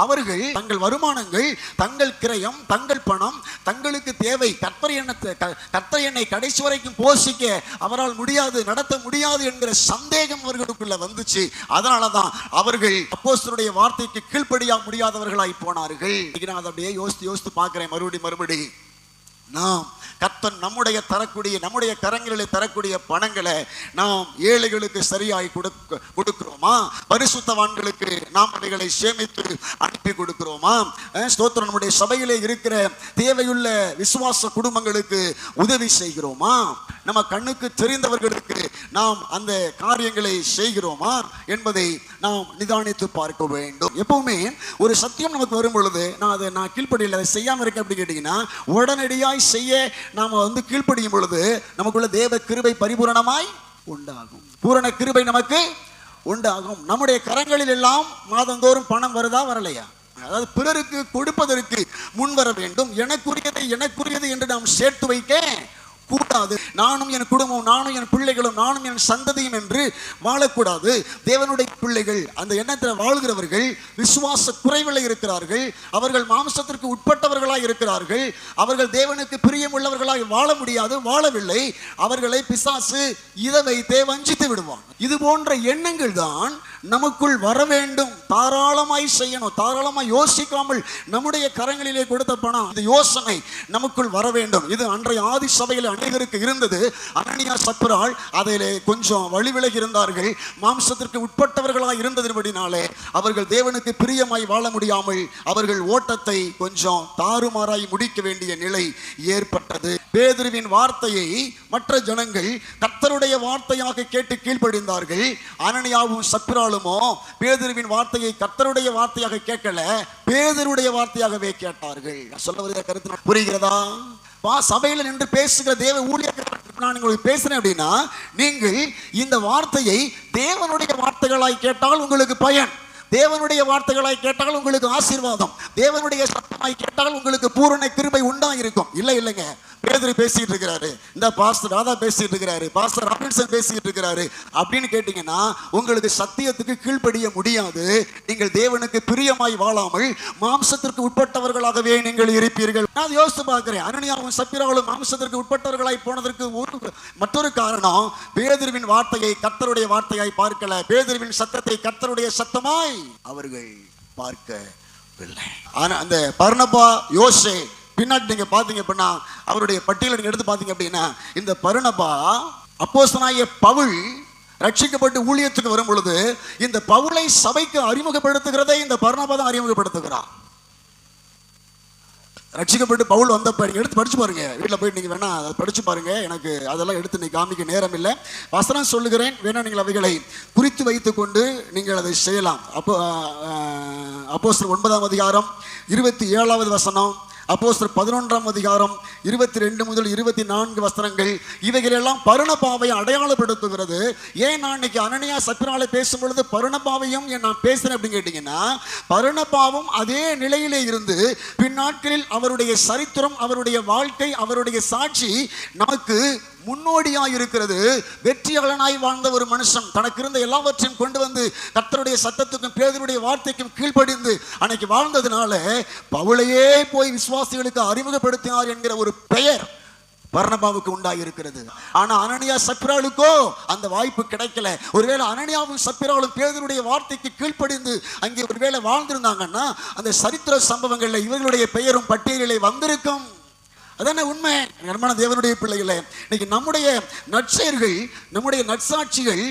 அவர்கள் தங்கள் வருமானங்கள், தங்கள் கிரயம், தங்கள் பணம், தங்களுக்கு தேவை, கர்த்தர் என்னை கடைசி வரைக்கும் போஷிக்க அவரால் முடியாது, நடத்த முடியாது என்கிற சந்தேகம் அவர்களுக்குள்ள வந்துச்சு. அதனாலதான் அவர்கள் அப்போஸ்தலருடைய வார்த்தைக்கு கீழ்ப்படியா முடியாதவர்களாய் போனார்கள். நான் அதை அப்படியே யோசித்து பார்க்கிறேன் மறுபடி நாம் கர்த்தர் நம்முடைய கரங்களில் தரக்கூடிய பணங்களை நாம் ஏழைகளுக்கு சரியாய் கொடுக்கிறோமா? பரிசுத்தவான்களுக்கு நாம் அவைகளை சேமித்து அனுப்பி கொடுக்கிறோமா? ஸ்தோத்திரம். நம்முடைய சபையிலே இருக்கிற தேவையுள்ள விசுவாச குடும்பங்களுக்கு உதவி செய்கிறோமா? நம்ம கண்ணுக்கு தெரிந்தவர்களுக்கு நாம் அந்த காரியங்களை செய்கிறோமா என்பதை நாம் நிதானித்து பார்க்க வேண்டும். எப்பவுமே ஒரு சத்தியம் நமக்கு வரும் பொழுது நான் கீழ்ப்படியில் அதை செய்யாம இருக்கேன் அப்படின்னு கேட்டீங்கன்னா, உடனடியாய் செய்ய நாம கீழ்ப்படியும் பொழுது நமக்குள்ள தேவ கிருபை பரிபூரணமாய் உண்டாகும். பூரண கிருபை நமக்கு உண்டாகும். நம்முடைய கரங்களில் எல்லாம் மாதந்தோறும் பணம் வருதா வரலையா? அதாவது பிறருக்கு கொடுப்பதற்கு முன் வர வேண்டும். எனக்குரியது என்று நாம் சேர்த்து வைக்க கூடாது. நானும் என் குடும்பம், நானும் என் பிள்ளைகளும், நானும் என் சந்ததியும் என்று வாழக்கூடாது. தேவனுடைய பிள்ளைகள் அந்த எண்ணத்தில் வாழ்கிறவர்கள் விசுவாச குறைவில் இருக்கிறார்கள். அவர்கள் மாம்சத்திற்கு உட்பட்டவர்களாய் இருக்கிறார்கள். அவர்கள் தேவனுக்கு பிரியமுள்ளவர்களாய் வாழ முடியாது, வாழவில்லை. அவர்களை பிசாசு இதை வைத்தே வஞ்சித்து விடுவான். இது போன்ற எண்ணங்கள் தான் நமக்குள் வர வேண்டும். தாராளமாய் செய்யணும், தாராளமாய் யோசிக்காமல் நம்முடைய கரங்களிலே கொடுத்த பணம், இந்த யோசனை நமக்குள் வர வேண்டும். இது அன்றைய ஆதி சபையில் அநேகருக்கு இருந்தது. அனனியா சப்ராள் அதிலே கொஞ்சம் வழிவிலகி இருந்தார்கள். மாம்சத்திற்கு உட்பட்டவர்களாய் இருந்ததின்படினாலே அவர்கள் தேவனுக்கு பிரியமாய் வாழ முடியாமல் அவர்கள் ஓட்டத்தை கொஞ்சம் தாறுமாறாய் முடிக்க வேண்டிய நிலை ஏற்பட்டது. பேதுருவின் வார்த்தையை மற்ற ஜனங்கள் கர்த்தருடைய வார்த்தையாக கேட்டு கீழ்ப்படிந்தார்கள். அனனியாவும் சப்ராளுமோ பேதுருவின் வார்த்தையை கர்த்தருடைய வார்த்தையாக கேட்கல, பேதுருடைய வார்த்தையாகவே கேட்டார்கள். சொல்ல வருகிற கருத்து புரிகிறதா? சபையில் நின்று பேசுகிற தேவ ஊழியர்கள் நான் உங்களுக்கு பேசுறேன் அப்படின்னா, நீங்கள் இந்த வார்த்தையை தேவனுடைய வார்த்தைகளாய் கேட்டால் உங்களுக்கு பயன், தேவனுடைய வார்த்தைகளாய் கேட்டால் உங்களுக்கு ஆசீர்வாதம், தேவனுடைய சத்தமாய் கேட்டால் உங்களுக்கு பூரண கிருபை உண்டாயிருக்கும். இல்லைங்க, பேதுரு பேசிட்டு இருக்கிறாரு, இந்த பாஸ்டர் ராதா பேசிட்டு இருக்கிறாரு, பாஸ்டர் ராபின்சன் பேசிட்டு இருக்கிறாரு அப்படின்னு கேட்டீங்கன்னா உங்களுக்கு சத்தியத்துக்கு கீழ்ப்படிய முடியாது. நீங்கள் தேவனுக்கு பிரியமாய் வாழாமல் மாம்சத்திற்கு உட்பட்டவர்களாகவே நீங்கள் இருப்பீர்கள். நான் யோசித்து பார்க்கிறேன். அனனியாவும் சப்ராளும் மாம்சத்திற்கு உட்பட்டவர்களாய் போனதற்கு மற்றொரு காரணம், பேதுருவின் வார்த்தையை கர்த்தருடைய வார்த்தையாய் பார்க்கல, பேதுருவின் சத்தத்தை கர்த்தருடைய சத்தமாய் அவர்கள் பார்க்கவில்லை. ஆனா அந்த பர்னபா, யோசே பின்னாடி நீங்க பாத்தீங்க அப்படின்னா அவருடைய பட்டியலை நீங்க எடுத்து பாத்தீங்க அப்படின்னா, இந்த பர்னபா அப்போஸ்தலனாகிய பவுல் ரட்சிக்கப்பட்டு ஊழியத்துக்கு வரும் பொழுது இந்த பவுலை சபைக்கு அறிமுகப்படுத்துகிறதை இந்த பர்னபா தான் அறிமுகப்படுத்துகிறார். ரட்சிக்கப்பட்டு பவுல் வந்தப்ப நீங்க எடுத்து படிச்சு பாருங்க, வீட்டில் போயிட்டு நீங்க வேணா அதை படிச்சு பாருங்க. எனக்கு அதெல்லாம் எடுத்து நீ காமிக்க நேரம் இல்லை. வசனம் சொல்லுகிறேன், வேணா நீங்கள் அவைகளை குறித்து வைத்துக் கொண்டு நீங்கள் அதை செய்யலாம். அப்போஸ்தலர் 9ஆம் அதிகாரம் 27வது வசனம், அப்போஸ்தலர் 11ஆம் அதிகாரம் 22 முதல் 24 வசனங்கள், இவைகளெல்லாம் பர்னபாவை அடையாளப்படுத்துகிறது. ஏன் நான் இன்னைக்கு அனனியா சப்ராளை பேசும் பொழுது பர்னபாவையும் நான் பேசுறேன் அப்படின்னு கேட்டீங்கன்னா, பர்னபாவும் அதே நிலையிலே இருந்து பின்னாட்களில் அவருடைய சரித்திரம், அவருடைய வாழ்க்கை, அவருடைய சாட்சி நமக்கு முன்னோடியாய் இருக்கிறது. வெற்றியாளனாய் வாழ்ந்த ஒரு மனுஷன் தனக்கு இருந்த எல்லாவற்றையும் கொண்டு வந்து கர்த்தருடைய சத்தத்துக்கும் பேதுருடைய வார்த்தைக்கும் கீழ்ப்படிந்து அன்னைக்கு வாழ்ந்ததுனால பவுலையே போய் விசுவாசிகளுக்கு அறிமுகப்படுத்தினார் என்கிற ஒரு பெயர் பர்னபாவுக்கு உண்டாயிருக்கிறது. ஆனா அனனியா சப்ராளுக்கோ அந்த வாய்ப்பு கிடைக்கல. ஒருவேளை அனனியாவும் சப்ராளும் பேதுருடைய வார்த்தைக்கு கீழ்ப்படிந்து அங்கே ஒருவேளை வாழ்ந்திருந்தாங்கன்னா அந்த சரித்திர சம்பவங்கள்ல இவர்களுடைய பெயரும் பட்டியலிலே வந்திருக்கும். அதான உண்மை. அன்பான தேவனுடைய பிள்ளைகளே, இன்னைக்கு நம்முடைய நற்செயல்கள், நம்முடைய நற்சாட்சிகள்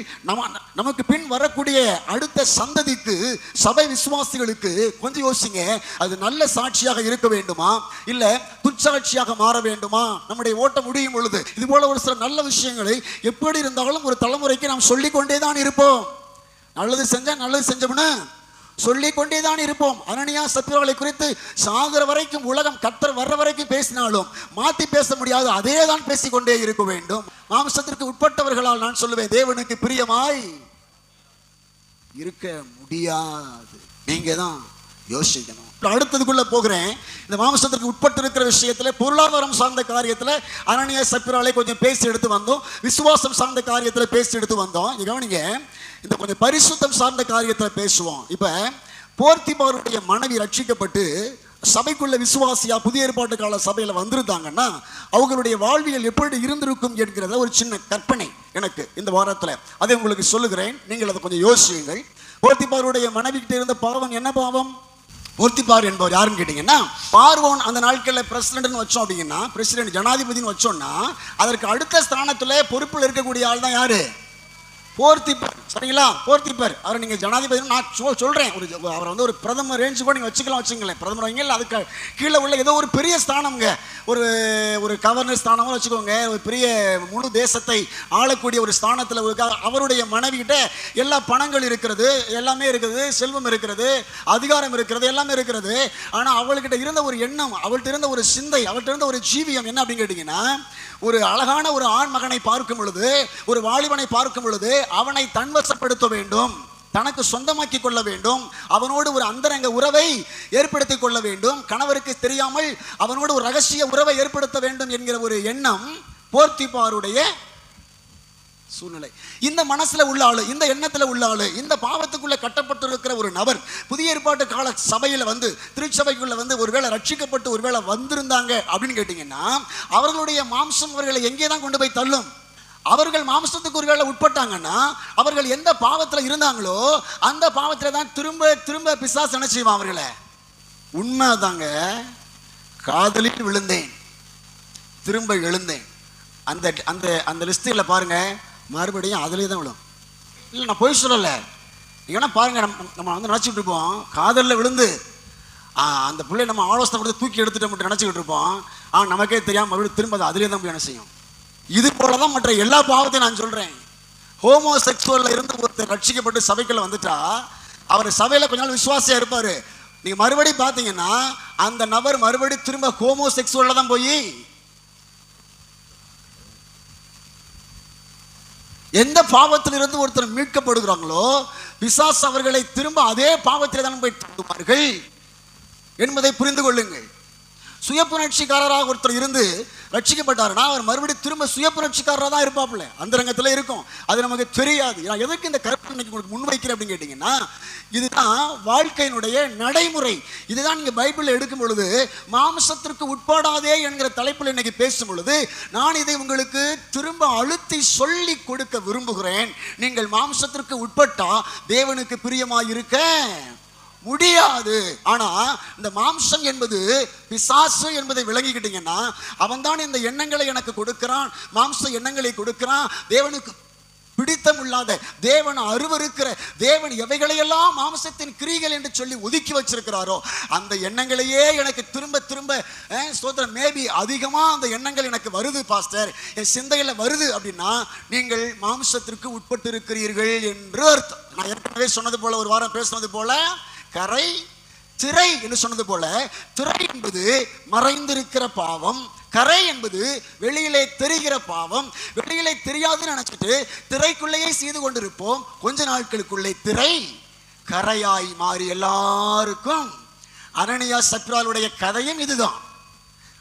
நமக்கு பின் வரக்கூடிய அடுத்த சந்ததிக்கு, சபை விசுவாசிகளுக்கு கொஞ்சம் யோசிங்க, அது நல்ல சாட்சியாக இருக்க வேண்டுமா இல்ல துச்சாட்சியாக மாற வேண்டுமா? நம்முடைய ஓட்டம் முடியும் பொழுது இது போல ஒரு சில நல்ல விஷயங்களை எப்படி இருந்தாலும் ஒரு தலைமுறைக்கு நாம் சொல்லிக்கொண்டே தான் இருப்போம். நல்லது செஞ்சா நல்லது செஞ்சோம்னா சொல்லிக் கொண்டேதான் இருப்போம். அனனியா சத்ருவாளை குறித்து சாகர வரைக்கும், உலகம் கர்த்தர் வர்ற வரைக்கும் பேசினாலும் மாத்தி பேச முடியாது, அதே தான் பேசிக்கொண்டே இருக்க வேண்டும். மாம்சத்திற்கு உட்பட்டவர்களால் நான் சொல்லுவேன், தேவனுக்கு பிரியமாய் இருக்க முடியாது. நீங்க தான் யோசிக்கணும். அடுத்ததுக்குள்ள போகிறேன். இந்த மாம்சத்திற்கு உட்பட்டு இருக்கிற விஷயத்துல, பொருளாதாரம் சார்ந்த காரியத்துல அனனியா சத்ருவாளை கொஞ்சம் பேசி எடுத்து வந்தோம். விசுவாசம் சார்ந்த காரியத்துல பேசி எடுத்து வந்தோம். கவனிங்க, இந்த கொஞ்சம் பரிசுத்தம் சார்ந்த காரியத்தில் பேசுவோம். இப்ப போர்த்திபாருடைய மனைவி ரட்சிக்கப்பட்டு சபைக்குள்ள விசுவாசியா புதிய ஏற்பாட்டு கால சபையில வந்திருந்தாங்கன்னா அவங்களுடைய வாழ்வியல் எப்படி இருந்திருக்கும் என்கிறத ஒரு சின்ன கற்பனை எனக்கு இந்த வாரத்தில் அதை உங்களுக்கு சொல்லுகிறேன். நீங்கள் அதை கொஞ்சம் யோசியுங்கள். போர்த்திபாருடைய மனைவி கிட்ட இருந்த பாவம் என்ன பாவம்? போர்த்திபார் என்பவர் யாருன்னு கேட்டீங்கன்னா, பார்வோன் அந்த நாட்களில் பிரசிடென்ட்னு வச்சோம் அப்படின்னா, பிரசிடென்ட் ஜனாதிபதினு வச்சோம்னா அதற்கு அடுத்த ஸ்தானத்துல பொறுப்பில் இருக்கக்கூடிய ஆள் தான் யாரு? போர்த்திபர். சரிங்களா? போர்த்திபர் அவரை நீங்கள் ஜனாதிபதி நான் சொல்கிறேன், அவரை வந்து ஒரு பிரதமர் ரேஞ்சு கூட நீங்கள் வச்சுக்கலாம். பிரதமர் வைங்க, இல்லை அதுக்கு கீழே உள்ள ஏதோ ஒரு பெரிய ஸ்தானம்ங்க, ஒரு கவர்னர் ஸ்தானமாக வச்சுக்கோங்க. ஒரு பெரிய முழு தேசத்தை ஆளக்கூடிய ஒரு ஸ்தானத்தில் அவருடைய மனைவிகிட்ட எல்லா பணங்கள் இருக்கிறது, எல்லாமே இருக்குது, செல்வம் இருக்கிறது, அதிகாரம் இருக்கிறது, எல்லாமே இருக்கிறது. ஆனால் அவள்கிட்ட இருந்த ஒரு எண்ணம், அவள்கிட்ட இருந்த ஒரு சிந்தை, அவள்கிட்ட இருந்த ஒரு ஜீவியம் என்ன அப்படின்னு கேட்டிங்கன்னா, ஒரு அழகான ஒரு ஆண் மகனை பார்க்கும் பொழுது, ஒரு வாலிபனை பார்க்கும் பொழுது அவனை தன்வசப்படுத்த வேண்டும், தனக்கு சொந்தமாக்கி கொள்ள வேண்டும், அவனோடு ஒரு அந்தரங்க உறவை ஏற்படுத்திக் கொள்ள வேண்டும், கணவருக்கு தெரியாமல் அவனோடு ஒரு ரகசிய உறவை ஏற்படுத்த வேண்டும் என்கிற ஒரு எண்ணம் போர்த்திபாருடைய சூழ்நிலை. இந்த மனசுல உள்ள ஆளு, இந்த எண்ணத்துல உள்ள ஆளு, இந்த பாவத்துக்குள்ள கட்டப்பட்டிருக்கிற ஒரு நபர் புதிய ஏற்பாட்டு கால சபையில வந்து, திருச்சபைக்குள்ள வந்து ஒருவேளை ரட்சிக்கப்பட்டு ஒருவேளை வந்திருந்தாங்க அப்படின்னு கேட்டீங்கன்னா, அவர்களுடைய மாம்சம் அவர்களை எங்கே தான் கொண்டு போய் தள்ளும்? அவர்கள் மாம்சத்துக்கு ஒருவேளை உட்பட்டாங்கன்னா அவர்கள் எந்த பாவத்தில் இருந்தாங்களோ அந்த பாவத்தில் தான் திரும்ப திரும்ப பிசாசு என்ன செய்வான் அவர்களை. உண்மைதாங்க, காதலில் விழுந்தேன் திரும்ப எழுந்தேன், அந்த அந்த அந்த லிஸ்டில் பாருங்க, மறுபடியும் அதிலே தான் விழும். இல்லை நான் போய் சொல்லலை, ஏன்னா பாருங்க, நம்ம வந்து நினச்சிட்டு இருப்போம் காதலில் விழுந்து அந்த பிள்ளை நம்ம ஆலோசனை கொடுத்து தூக்கி எடுத்துட்டு மட்டும் நினச்சிக்கிட்டு இருப்போம். நமக்கே தெரியாமல் மறுபடியும் திரும்ப அதிலே தான் போய் என்ன செய்யும். இது போலதான் மற்ற எல்லா பாவத்தையும் நான் சொல்றேன். ஹோமோசெக்சுவல்ல இருந்து ஒருத்தர் ரட்சிக்கப்பட்டு சபைக்குள்ள வந்துட்டா அவர் சபையில கொஞ்ச நாள் விசுவாசியா இருப்பாரு. நீங்க மறுபடியும் பாத்தீங்கன்னா அந்த நபர் மறுபடியும் திரும்ப ஹோமோசெக்சுவல்ல தான் போய் எந்த பாவத்திலிருந்து ஒருத்தர் மீட்கப்படுகிறாங்களோ பிசாசு அவர்களை திரும்ப அதே பாவத்தில் தான் போய் தள்ளுவார்கள் என்பதை புரிந்து கொள்ளுங்கள். சுய புணர்ச்சிக்காரராக ஒருத்தர் இருந்து ரட்சிக்கப்பட்டாருன்னா அவர் மறுபடியும் திரும்ப சுய புணர்ச்சிக்காரராக தான் இருப்பாப்புல, அந்த ரங்கத்தில் இருக்கும். அது நமக்கு தெரியாது. நான் எதற்கு இந்த கற்பனை உங்களுக்கு முன்வைக்கிறேன் அப்படின்னு கேட்டீங்கன்னா, இதுதான் வாழ்க்கையினுடைய நடைமுறை. இதுதான் நீங்க பைபிளில் எடுக்கும் பொழுது மாம்சத்திற்கு உட்படாதே என்கிற தலைப்பில் இன்னைக்கு பேசும் பொழுது நான் இதை உங்களுக்கு திரும்ப அழுத்தி சொல்லி கொடுக்க விரும்புகிறேன். நீங்கள் மாம்சத்திற்கு உட்பட்டா தேவனுக்கு பிரியமாயிருக்க முடியாது. ஆனா இந்த மாம்சம் என்பது பிசாசு என்பதை விளங்கிக்கிட்டீங்கன்னா, அவன் தான் இந்த எண்ணங்களை எனக்கு கொடுக்கிறான், மாம்ச எண்ணங்களை கொடுக்கிறான். தேவனுக்கு பிடித்தமில்லாத, தேவன் அருவருக்கிற, தேவன் எவைகளையெல்லாம் மாம்சத்தின் கிரிகள் என்று சொல்லி ஒதுக்கி வச்சிருக்கிறாரோ அந்த எண்ணங்களையே எனக்கு திரும்ப திரும்ப ஸ்தோத்திரம், மேபி அதிகமா அந்த எண்ணங்கள் எனக்கு வருது பாஸ்டர், என் சிந்தையில வருது அப்படின்னா நீங்கள் மாம்சத்திற்கு உட்பட்டு இருக்கிறீர்கள் என்று அர்த்தம். நான் ஏற்கனவே சொன்னது போல, ஒரு வாரம் பேசுனது போல, கரை திரை என்று சொன்னது போல, திரை என்பது மறைந்திருக்கிற பாவம், கரை என்பது வெளியிலே தெரிகிற பாவம். வெளியிலே தெரியாதுன்னு நினைச்சிட்டு திரைக்குள்ளேயே செய்து கொண்டிருப்போம். கொஞ்ச நாட்களுக்குள்ளே திரை கரையாய் மாறி எல்லாருக்கும். அனனியா சத்ராளுடைய கதையும் இதுதான்.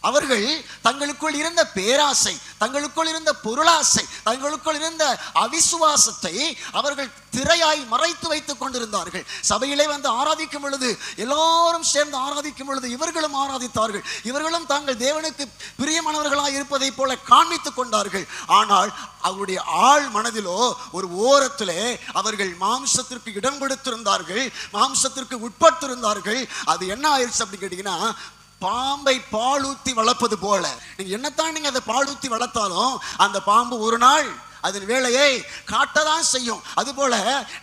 அவர்கள் தங்களுக்குள் இருந்த பேராசை, தங்களுக்குள் இருந்த பொருளாசை, தங்களுக்குள் இருந்த அவிசுவாசத்தை அவர்கள் திரையாய் மறைத்து வைத்துக் கொண்டிருந்தார்கள். சபையிலே வந்து ஆராதிக்கும் பொழுது, எல்லாரும் சேர்ந்து ஆராதிக்கும் பொழுது இவர்களும் ஆராதித்தார்கள். இவர்களும் தாங்கள் தேவனுக்கு பிரியமானவர்களாய் இருப்பதை போல காண்பித்துக் கொண்டார்கள். ஆனால் அவருடைய ஆள் மனதிலோ ஒரு ஓரத்திலே அவர்கள் மாம்சத்திற்கு இடம் கொடுத்திருந்தார்கள், மாம்சத்திற்கு உட்பட்டிருந்தார்கள். அது என்ன ஆயிடுச்சு அப்படின்னு கேட்டீங்கன்னா, பாம்பை பாலூத்தி வளர்ப்பது போல. நீங்க என்னத்தான் நீங்க அதை பாலூத்தி வளர்த்தாலும் அந்த பாம்பு ஒரு நாள் அதன் வேலையை காட்டதான் செய்யும். அதுபோல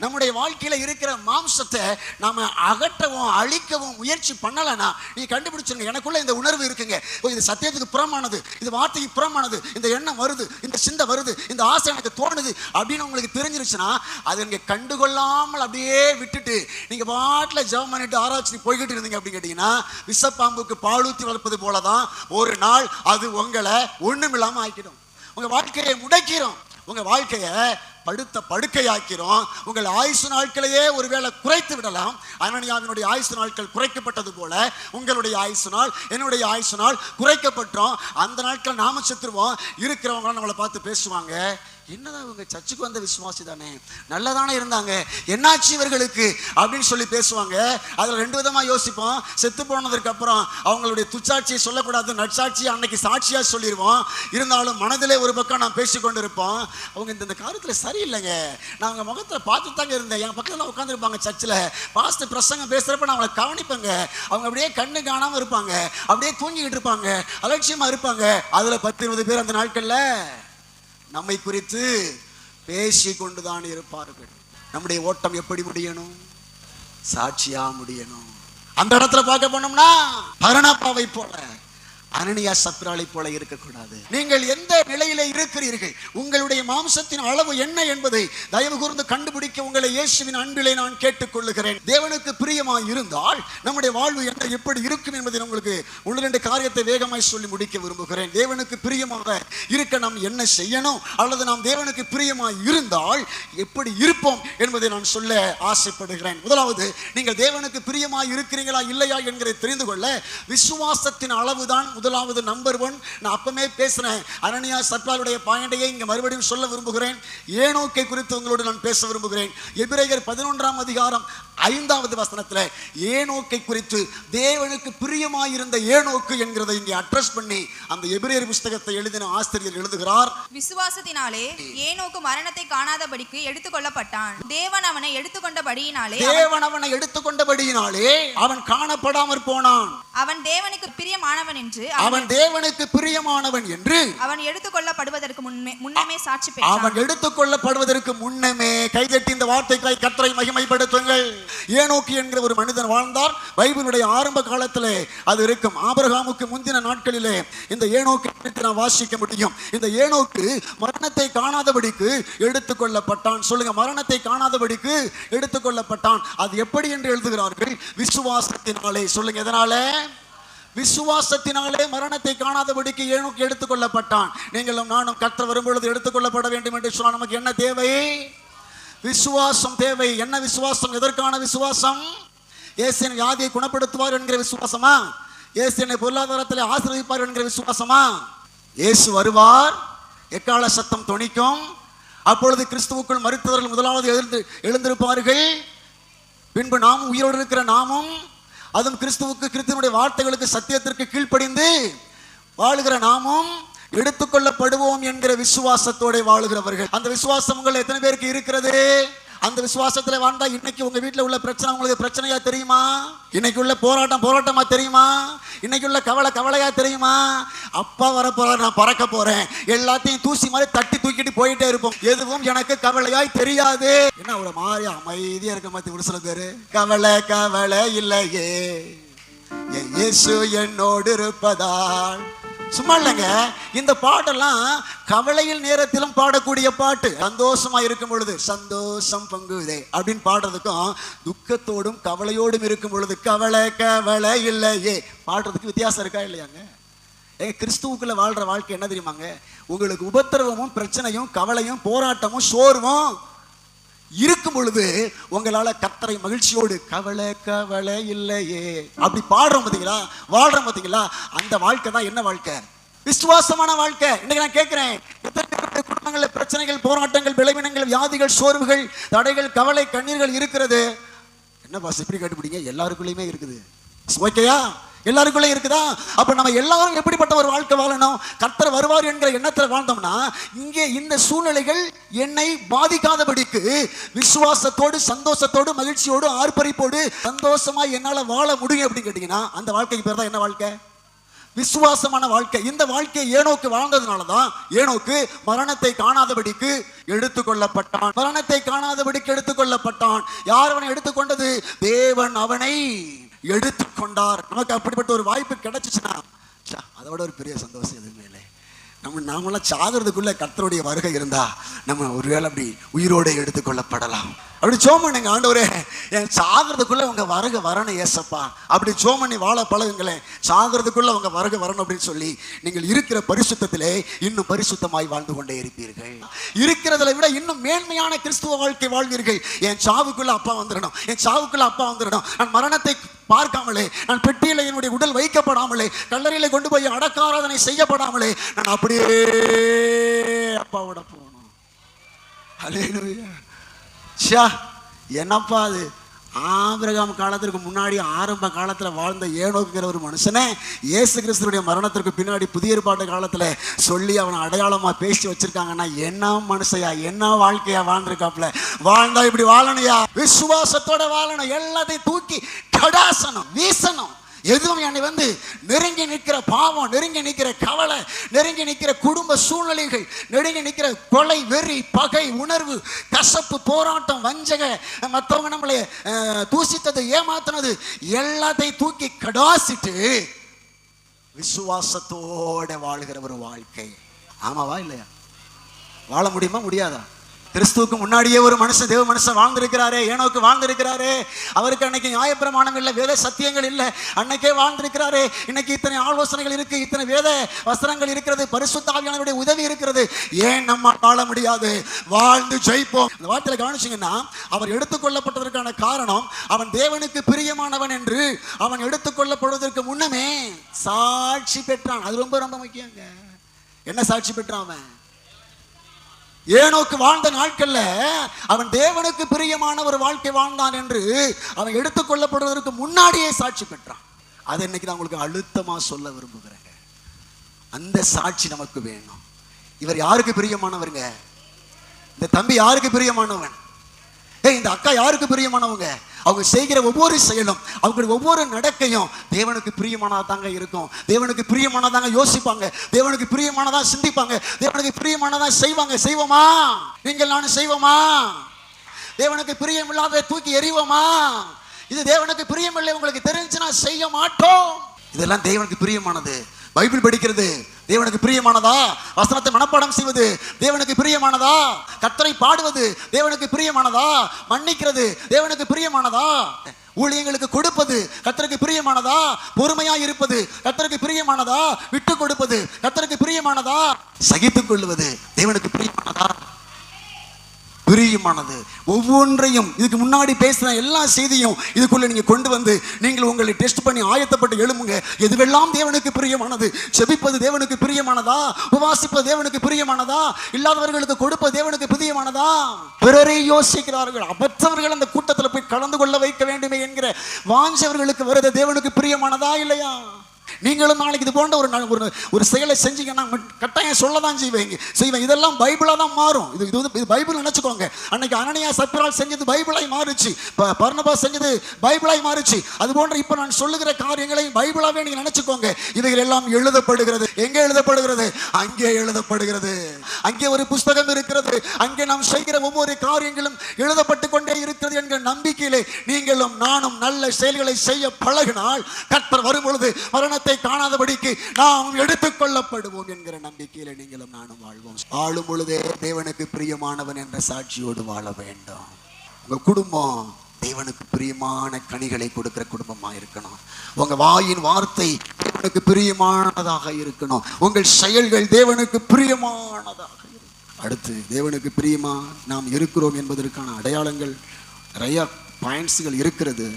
நம்முடைய வாழ்க்கையில இருக்கிற மாம்சத்தை நாம அகற்றவும் அழிக்கவும் முயற்சி பண்ணலனா நீ கண்டுபிடிச்சிருங்க, எனக்குள்ள இந்த உணர்வு இருக்குங்க, இது சத்தியத்துக்கு புறமானது, இது வார்த்தைக்கு புறமானது, இந்த எண்ணம் வருது, இந்த சிந்தை வருது, இந்த ஆசை எனக்கு தோணுது அப்படின்னு உங்களுக்கு தெரிஞ்சிருச்சுன்னா அதை நீங்க கண்டுகொள்ளாமல் அப்படியே விட்டுட்டு நீங்க பாட்டில் ஜெபம் பண்ணிட்டு ஆராய்ச்சி போய்கிட்டு இருந்தீங்க அப்படின்னு கேட்டீங்கன்னா விஷப்பாம்புக்கு பாலூத்தி வளர்ப்பது போலதான் ஒரு நாள் அது உங்களை ஒண்ணுமில்லாம ஆக்கிடும். உங்க வாழ்க்கையை முடக்கிறோம், உங்க வாழ்க்கையை படுத்த படுக்கையாக்கிறோம். உங்கள் ஆயுசு நாட்களையே ஒருவேளை குறைத்து விடலாம். அனனியாவினுடைய ஆயுசு நாட்கள் குறைக்கப்பட்டது போல உங்களுடைய ஆயுசு நாள் என்னுடைய ஆயுசு நாள் குறைக்கப்பட்டோம். அந்த நாட்கள் நாம செத்துருவோம். இருக்கிறவங்க நம்மளை பார்த்து பேசுவாங்க, என்னதான் இவங்க சர்ச்சுக்கு வந்த விசுவாசி தானே, நல்லதானே இருந்தாங்க, என்னாச்சு இவர்களுக்கு அப்படின்னு சொல்லி பேசுவாங்க. அதில் ரெண்டு விதமாக யோசிப்போம். செத்து போனதுக்கு அப்புறம் அவங்களுடைய துச்சாட்சியை சொல்லக்கூடாது, நற்சாட்சியை அன்னைக்கு சாட்சியாக சொல்லிடுவோம். இருந்தாலும் மனதிலே ஒரு பக்கம் நான் பேசிக்கொண்டு இருப்போம், அவங்க இந்த காரியத்தில் சரியில்லைங்க, நான் அவங்க முகத்தில் பார்த்து தாங்க இருந்தேன், என் பக்கத்தில் உட்காந்துருப்பாங்க சர்ச்சில், பாஸ்டர் பிரசங்கம் பேசுகிறப்ப நான் அவங்களை கவனிப்பேங்க, அவங்க அப்படியே கண்ணு காணாமல் இருப்பாங்க, அப்படியே தூங்கிக்கிட்டு இருப்பாங்க, அலட்சியமாக இருப்பாங்க. அதில் 10-20 பேர் அந்த நாட்களில் நம்மை குறித்து பேசி கொண்டுதான் இருப்பார்கள். நம்முடைய ஓட்டம் எப்படி முடியணும்? சாட்சியா முடியணும். அந்த இடத்துல பார்க்க போனோம்னா பரணாப்பாவை போல அனனியா சப்ராளை போல இருக்கக்கூடாது. நீங்கள் எந்த நிலையில இருக்கிறீர்கள், உங்களுடைய மாம்சத்தின் அளவு என்ன என்பதை தயவு கூர்ந்து கண்டுபிடிக்க உங்களை இயேசுவின் அன்பிலே நான் கேட்டுக்கொள்ளுகிறேன். தேவனுக்கு பிரியமாய் இருந்தால் நம்முடைய வாழ்வு என்ன எப்படி இருக்கும் என்பதை உங்களுக்கு 1-2 காரியத்தை வேகமாய் சொல்லி முடிக்க விரும்புகிறேன். தேவனுக்கு பிரியமாக இருக்க நாம் என்ன செய்யணும், அல்லது நாம் தேவனுக்கு பிரியமாய் இருந்தால் எப்படி இருப்போம் என்பதை நான் சொல்ல ஆசைப்படுகிறேன். முதலாவது, நீங்கள் தேவனுக்கு பிரியமாய் இருக்கிறீங்களா இல்லையா என்கிறதை தெரிந்து கொள்ள விசுவாசத்தின் அளவுதான் முதலாவது நம்பர் 1. நான் அப்பமே பேசுறேன், அனனியா சப்ராளுடைய பாயிண்டையே இங்க மறுபடியும் சொல்ல விரும்புகிறேன். ஏனோக்கை குறித்து உங்களோடு நான் பேச விரும்புகிறேன். எபிரேயர் 11ஆம் அதிகாரம் 5வது வசனத்துல ஏனோக்கை குறித்து, தேவனுக்கு பிரியமாயிருந்த ஏனோக்கு என்கிறதை இங்கே அட்ரஸ் பண்ணி அந்த எபிரேயர் புத்தகத்தை எழுதின ஆசிரியர் எழுதுகிறார், விசுவாசத்தினாலே ஏனோக்கு மரணத்தை காணாதபடிக்கு எடுத்துக்கொள்ளப்பட்டான். தேவன் அவனை எடுத்துக்கொண்டபடியினாலே அவன் காணப்படாமற் போனான். அவன் தேவனுக்கு பிரியமானவன் என்று அவன் எடுத்துக்கொள்ளப்படுவதற்கு முன்னமே சாட்சி பெற்றான். அவன் எடுத்துக்கொள்ளப்படுவதற்கு முன்னமே, கைதட்டி இந்த வார்த்தைகளை கர்த்தரை மகிமைப்படுத்துங்கள். ஏனோக்கு என்கிற ஒரு மனிதன் வாழ்ந்தார். பைபிளுடைய ஆரம்ப காலத்திலே அது இருக்கும். ஆபிரகாமுக்கு முந்தின நாட்களிலே இந்த ஏனோக்கை நாம் வாசிக்க முடியும். இந்த ஏனோக்கு மரணத்தை காணாதபடிக்கு எடுத்துக்கொள்ளப்பட்டான். சொல்லுங்க, மரணத்தை காணாதபடிக்கு எடுத்துக்கொள்ளப்பட்டான். அது எப்படி என்று எழுதுகிறார்கள்? விசுவாசத்தினாலே. சொல்லுங்க, எதனால? விசுவாசத்தினாலே மரணத்தை காணாதபடிக்கு ஏனோக்கு எடுத்துக்கொள்ளப்பட்டான். நீங்களும் நானும் கர்த்தர் வரும்பொழுது எடுத்துக்கொள்ளப்பட வேண்டும் என்று சொன்னால் நமக்கு என்ன தேவை? விசுவாசம் தேவை. என்ன விசுவாசம்? எதற்கான விசுவாசம்? இயேசு என் வியாதியை குணப்படுத்துவார் என்கிற விசுவாசமா? இயேசு என்னை பொருளாதாரத்தில் ஆசீர்வதிப்பார் என்கிற விசுவாசமா? இயேசு வருவார், எக்கால சத்தம் தொனிக்கும், அப்பொழுது கிறிஸ்துவுக்குள் மரித்தவர்கள் முதலாவது எழுந்திருப்பார்கள். பின்பு நாமும் உயிரோடு இருக்கிற நாமும், அதுவும் கிறிஸ்துவனுடைய வார்த்தைகளுக்கு சத்தியத்திற்கு கீழ்ப்படிந்து வாழுகிற நாமும் எடுத்துக்கொள்ளப்படுவோம் என்கிற விசுவாசத்தோட வாழுகிறவர்கள். அந்த விசுவாசம் உங்கள் எத்தனை பேருக்கு இருக்கிறது? அந்த விசுவாசத்துல வாழ்ந்தா இன்னைக்கு உங்க வீட்டுல உள்ள பிரச்சனை உங்களுக்கு பிரச்சனையா தெரியுமா? இன்னைக்கு உள்ள போராட்டமா தெரியுமா? இன்னைக்கு உள்ள கவலையா தெரியுமா? அப்பா வர போறாரு, நான் பறக்க போறேன், எல்லாத்தையும் தூசி மாதிரி தட்டி தூக்கிட்டு போயிட்டே இருப்போம். எதுவும் எனக்கு கவலையாய் தெரியாது. என்ன ஒரு மாதிரி அமைதியா இருக்க மாதிரி ஒரு சில பேரு, கவலை இல்லையே இயேசு என்னோடு இருப்பதால். சும்மா இல்லைங்க, இந்த பாட்டெல்லாம் கவலையில் நேரத்திலும் பாடக்கூடிய பாட்டு. சந்தோஷமா இருக்கும் பொழுது சந்தோஷம் பங்குதே அப்படின்னு பாடுறதுக்கும், துக்கத்தோடும் கவலையோடும் இருக்கும் பொழுது கவலை இல்லையே பாடுறதுக்கு வித்தியாசம் இருக்கா இல்லையாங்க? கிறிஸ்துவுக்குள்ள வாழ்ற வாழ்க்கை என்ன தெரியுமாங்க? உங்களுக்கு உபத்திரவமும் பிரச்சனையும் கவலையும் போராட்டமும் சோர்வும் இருக்கும் பொழுது உங்களால கர்த்தரை மகிழ்ச்சியோடு கவலை இல்லையே அப்படி பாடுறோம் பார்த்தீங்களா, வாழ்றோம் பார்த்தீங்களா? அந்த வாழ்க்கை தான் என்ன வாழ்க்கை? விசுவாசமான வாழ்க்கை. இன்னைக்கு நான் கேட்கிறேன், குடும்பங்களில் பிரச்சனைகள், போராட்டங்கள், விளைவினங்கள், வியாதிகள், சோர்வுகள், தடைகள், கவலை, கண்ணீர்கள் இருக்கிறது. என்ன பாஸ் இப்படி கேட்டுப்பிடிங்க? எல்லாருக்குள்ளேயுமே இருக்குது. ஓகேயா? எல்லாருக்குள்ளே இருக்குதா? அப்ப நம்ம எல்லாரும் எப்படிப்பட்ட ஒரு வாழ்க்கை வாழணும்? கர்த்தர் வருவார் என்கிற எண்ணத்தில் வாழ்ந்தோம்னா இங்கே இந்த சூழ்நிலைகள் என்னை பாதிக்காதபடிக்கு விசுவாசத்தோடு, சந்தோஷத்தோடு, மகிழ்ச்சியோடு, ஆர்ப்பரிப்போடு சந்தோஷமா என்னால வாழ முடியும் அப்படின்னு கேட்டீங்கன்னா அந்த வாழ்க்கைக்கு பேர் தான் என்ன வாழ்க்கை? விசுவாசமான வாழ்க்கை. இந்த வாழ்க்கையை ஏனோக்கு வாழ்ந்ததுனால தான் ஏனோக்கு மரணத்தை காணாதபடிக்கு எடுத்துக்கொள்ளப்பட்டான். மரணத்தை காணாதபடிக்கு எடுத்துக்கொள்ளப்பட்டான். யார் அவனை எடுத்துக்கொண்டது? தேவன் அவனை எடுத்துக்கொண்டார். நமக்கு அப்படிப்பட்ட ஒரு வாய்ப்பு கிடைச்சிச்சுன்னா அதோட ஒரு பெரிய சந்தோஷம் எதுவுமே இல்லை. நாமெல்லாம் சாகிறதுக்குள்ள கர்த்தருடைய வருகை இருந்தா நம்ம ஒருவேளை அப்படி உயிரோடு எடுத்துக்கொள்ளப்படலாம். அப்படி ஜெபம் பண்ணுங்க, ஆண்டவரே என் சாகிறதுக்குள்ள உங்க வருகை வரணும் ஏசப்பா. அப்படி ஜெபம் பண்ணி வாழ பழகுங்களேன். சாகிறதுக்குள்ள உங்க வருகை வரணும் அப்படின்னு சொல்லி நீங்கள் இருக்கிற பரிசுத்தத்திலே இன்னும் பரிசுத்தமாய் வாழ்ந்து கொண்டே இருப்பீர்கள். இருக்கிறதுல விட இன்னும் மேன்மையான கிறிஸ்துவ வாழ்க்கை வாழ்வீர்கள். என் சாவுக்குள்ள அப்பா வந்துடணும், என் சாவுக்குள்ள அப்பா வந்துடணும். நான் மரணத்தை பார்க்காமலே, நான் பெட்டியில என்னுடைய உடல் வைக்கப்படாமலே, கல்லறையில கொண்டு போய் அடக்காராதனை செய்யப்படாமலே நான் அப்படியே அப்பாவோட போகணும். ஹல்லேலூயா. என்னப்பா அது? ஆபிரகாம் காலத்திற்கு முன்னாடி ஆரம்ப காலத்தில் வாழ்ந்த ஏனோக்குங்கிற ஒரு மனுஷனே இயேசு கிறிஸ்துடைய மரணத்திற்கு பின்னாடி புதிய ஏற்பாட்டு காலத்தில் சொல்லி அவனை அடையாளமாக பேசி வச்சிருக்காங்கன்னா என்ன மனுஷையா, என்ன வாழ்க்கையா வாழ்ந்திருக்காப்புல. வாழ்ந்தா இப்படி வாழணையா? விசுவாசத்தோட வாழணும். எல்லாத்தையும் தூக்கி கடாசனம், வீசணும். எதுவும் என்னை நெருங்கி நிற்கிற பாவம், நெருங்கி நிற்கிற கவலை, நெருங்கி நிற்கிற குடும்ப சூழ்நிலைகள், நெருங்கி நிற்கிற கொலை, வெறி, பகை உணர்வு, கசப்பு, போராட்டம், வஞ்சக, மற்றவங்க நம்மளை தூசித்தது, ஏமாத்தினது எல்லாத்தையும் தூக்கி கடாசிட்டு விசுவாசத்தோட வாழ்கிற ஒரு வாழ்க்கை. ஆமாவா இல்லையா? வாழ முடியுமா? முடியாதா? கிறிஸ்துவுக்கு முன்னாடியே ஒரு மனுஷன், தேவ மனுஷன் வாழ்ந்திருக்கிறாரே, ஏனோக்கு வாழ்ந்திருக்கிறாரே. அவருக்கு அன்னைக்கு நியாயப்பிரமாணம் இல்லை, வேத சத்தியங்கள் இல்லை, அன்னைக்கே வாழ்ந்திருக்கிறாரே. இன்னைக்கு இத்தனை ஆலோசனைகள் இருக்கு, இத்தனை வேத வஸ்திரங்கள் இருக்கிறது, பரிசுத்த ஆவியானவருடைய உதவி இருக்கிறது. ஏன் நம்ம வாழ முடியாது? வாழ்ந்து ஜெயிப்போம். இந்த வார்த்தையில கவனிச்சீங்கன்னா அவர் எடுத்துக்கொள்ளப்பட்டதற்கான காரணம் அவன் தேவனுக்கு பிரியமானவன் என்று அவன் எடுத்துக்கொள்ளப்படுவதற்கு முன்னமே சாட்சி பெற்றான். அது ரொம்ப ரொம்ப முக்கியங்க. என்ன சாட்சி பெற்றான் அவன்? ஏனோக்கு வாழ்ந்த நாட்கள்ல அவன் தேவனுக்கு பிரியமான ஒரு வாழ்க்கை வாழ்ந்தான் என்று அவன் எடுத்துக்கொள்ளப்படுவதற்கு முன்னாடியே சாட்சி பெற்றான். அதை இன்னைக்கு நான் உங்களுக்கு அழுத்தமா சொல்ல விரும்புகிறேங்க. அந்த சாட்சி நமக்கு வேணும். இவர் யாருக்கு பிரியமானவருங்க? இந்த தம்பி யாருக்கு பிரியமானவன்? இந்த அக்கா யாருக்கு பிரியமானவங்க? அவங்க செய்கிற ஒவ்வொரு செயலும், அவங்களுடைய ஒவ்வொரு நடக்கையும் தேவனுக்கு பிரியமானதாங்க இருக்கும். தேவனுக்கு பிரியமானதாங்க யோசிப்பாங்க, தேவனுக்கு பிரியமானதா சிந்திப்பாங்க, தேவனுக்கு பிரியமானதா செய்வாங்க. செய்வோமா? நீங்கள் நானும் செய்வோமா? தேவனுக்கு பிரியம் இல்லாத தூக்கி எறிவோமா? இது தேவனுக்கு பிரியமில்லை உங்களுக்கு தெரிஞ்சுன்னா செய்ய மாட்டோம். இதெல்லாம் தேவனுக்கு பிரியமானது. பைபிள் படிக்கிறது தேவனுக்கு பிரியமானதா? வசனத்தை மனப்பாடம் செய்வது தேவனுக்கு பிரியமானதா? கர்த்தரை பாடுவது தேவனுக்கு பிரியமானதா? மன்னிக்கிறது தேவனுக்கு பிரியமானதா? ஊழியங்களுக்கு கொடுப்பது கர்த்தருக்கு பிரியமானதா? பொறுமையா இருப்பது கர்த்தருக்கு பிரியமானதா? விட்டு கொடுப்பது கர்த்தருக்கு பிரியமானதா? சகித்துக் கொள்வது தேவனுக்கு பிரியமானதா? பிரியமானது. ஒவ்வொன்றையும் இதுக்கு முன்னாடி பேசின எல்லா செய்தியும் இதுக்குள்ள நீங்க கொண்டு வந்து நீங்கள் உங்களை டெஸ்ட் பண்ணி ஆயத்தப்பட்டு எழுமுங்க. எதுவெல்லாம் தேவனுக்கு பிரியமானது? செபிப்பது தேவனுக்கு பிரியமானதா? உபவாசிப்பது தேவனுக்கு பிரியமானதா? இல்லாதவர்களுக்கு கொடுப்பது தேவனுக்கு பிரியமானதா? பிறரை யோசிக்கிறார்கள், அபற்றவர்கள் அந்த கூட்டத்தில் போய் கலந்து கொள்ள வைக்க வேண்டுமே என்கிற வாஞ்சவர்களுக்கு வருது தேவனுக்கு பிரியமானதா இல்லையா? நீங்களும் நாளைக்கு இது போன்ற ஒரு செயலை செஞ்சீங்கன்னா கட்டாயம் சொல்லதான் செய்வேன். இதெல்லாம் பைபிளா தான் மாறும். இது பைபிள் நினைச்சுக்கோங்க. அன்னைக்கு அனனியா சப்பிரால் செஞ்சது பைபிளாய் மாறுச்சு, பர்னபாஸ் செஞ்சது பைபிளாய் மாறுச்சு. அது போன்ற இப்ப நான் சொல்லுகிற காரியங்களை பைபிளாவே நீங்க நினைச்சுக்கோங்க. இவைகள் எல்லாம் எழுதப்படுகிறது. எங்க எழுதப்படுகிறது? அங்கே எழுதப்படுகிறது. அங்கே ஒரு புஸ்தகம் இருக்கிறது. அங்கே நாம் செய்கிற ஒவ்வொரு காரியங்களும் எழுதப்பட்டு கொண்டே இருக்கிறது என்கிற நம்பிக்கையிலே நீங்களும் நானும் நல்ல செயல்களை செய்ய பழகினால் கர்த்தர் வரும் பொழுது மரணத்தை காணாதபடிக்கு நாம் எடுத்துக்கொள்ளப்படுவோம் என்கிற நம்பிக்கையில நீங்களும் நானும் வாழ்வோம். வாழும் பொழுதே தேவனுக்கு பிரியமானவன் என்ற சாட்சியோடு வாழ வேண்டும். உங்க குடும்பம் தேவனுக்கு பிரியமான கனிகளை கொடுக்கிற குடும்பமா இருக்கணும். உங்க வாயின் வார்த்தை தேவனுக்கு பிரியமானதாக இருக்கணும். உங்கள் செயல்கள் தேவனுக்கு பிரியமானதாக இருக்கணும். அடுத்து தேவனுக்கு பிரியமா நாம் இருக்கிறோம் என்பதற்கான அடையாளங்கள் நிறைய பாயிண்ட்ஸ்கள் இருக்கிறது.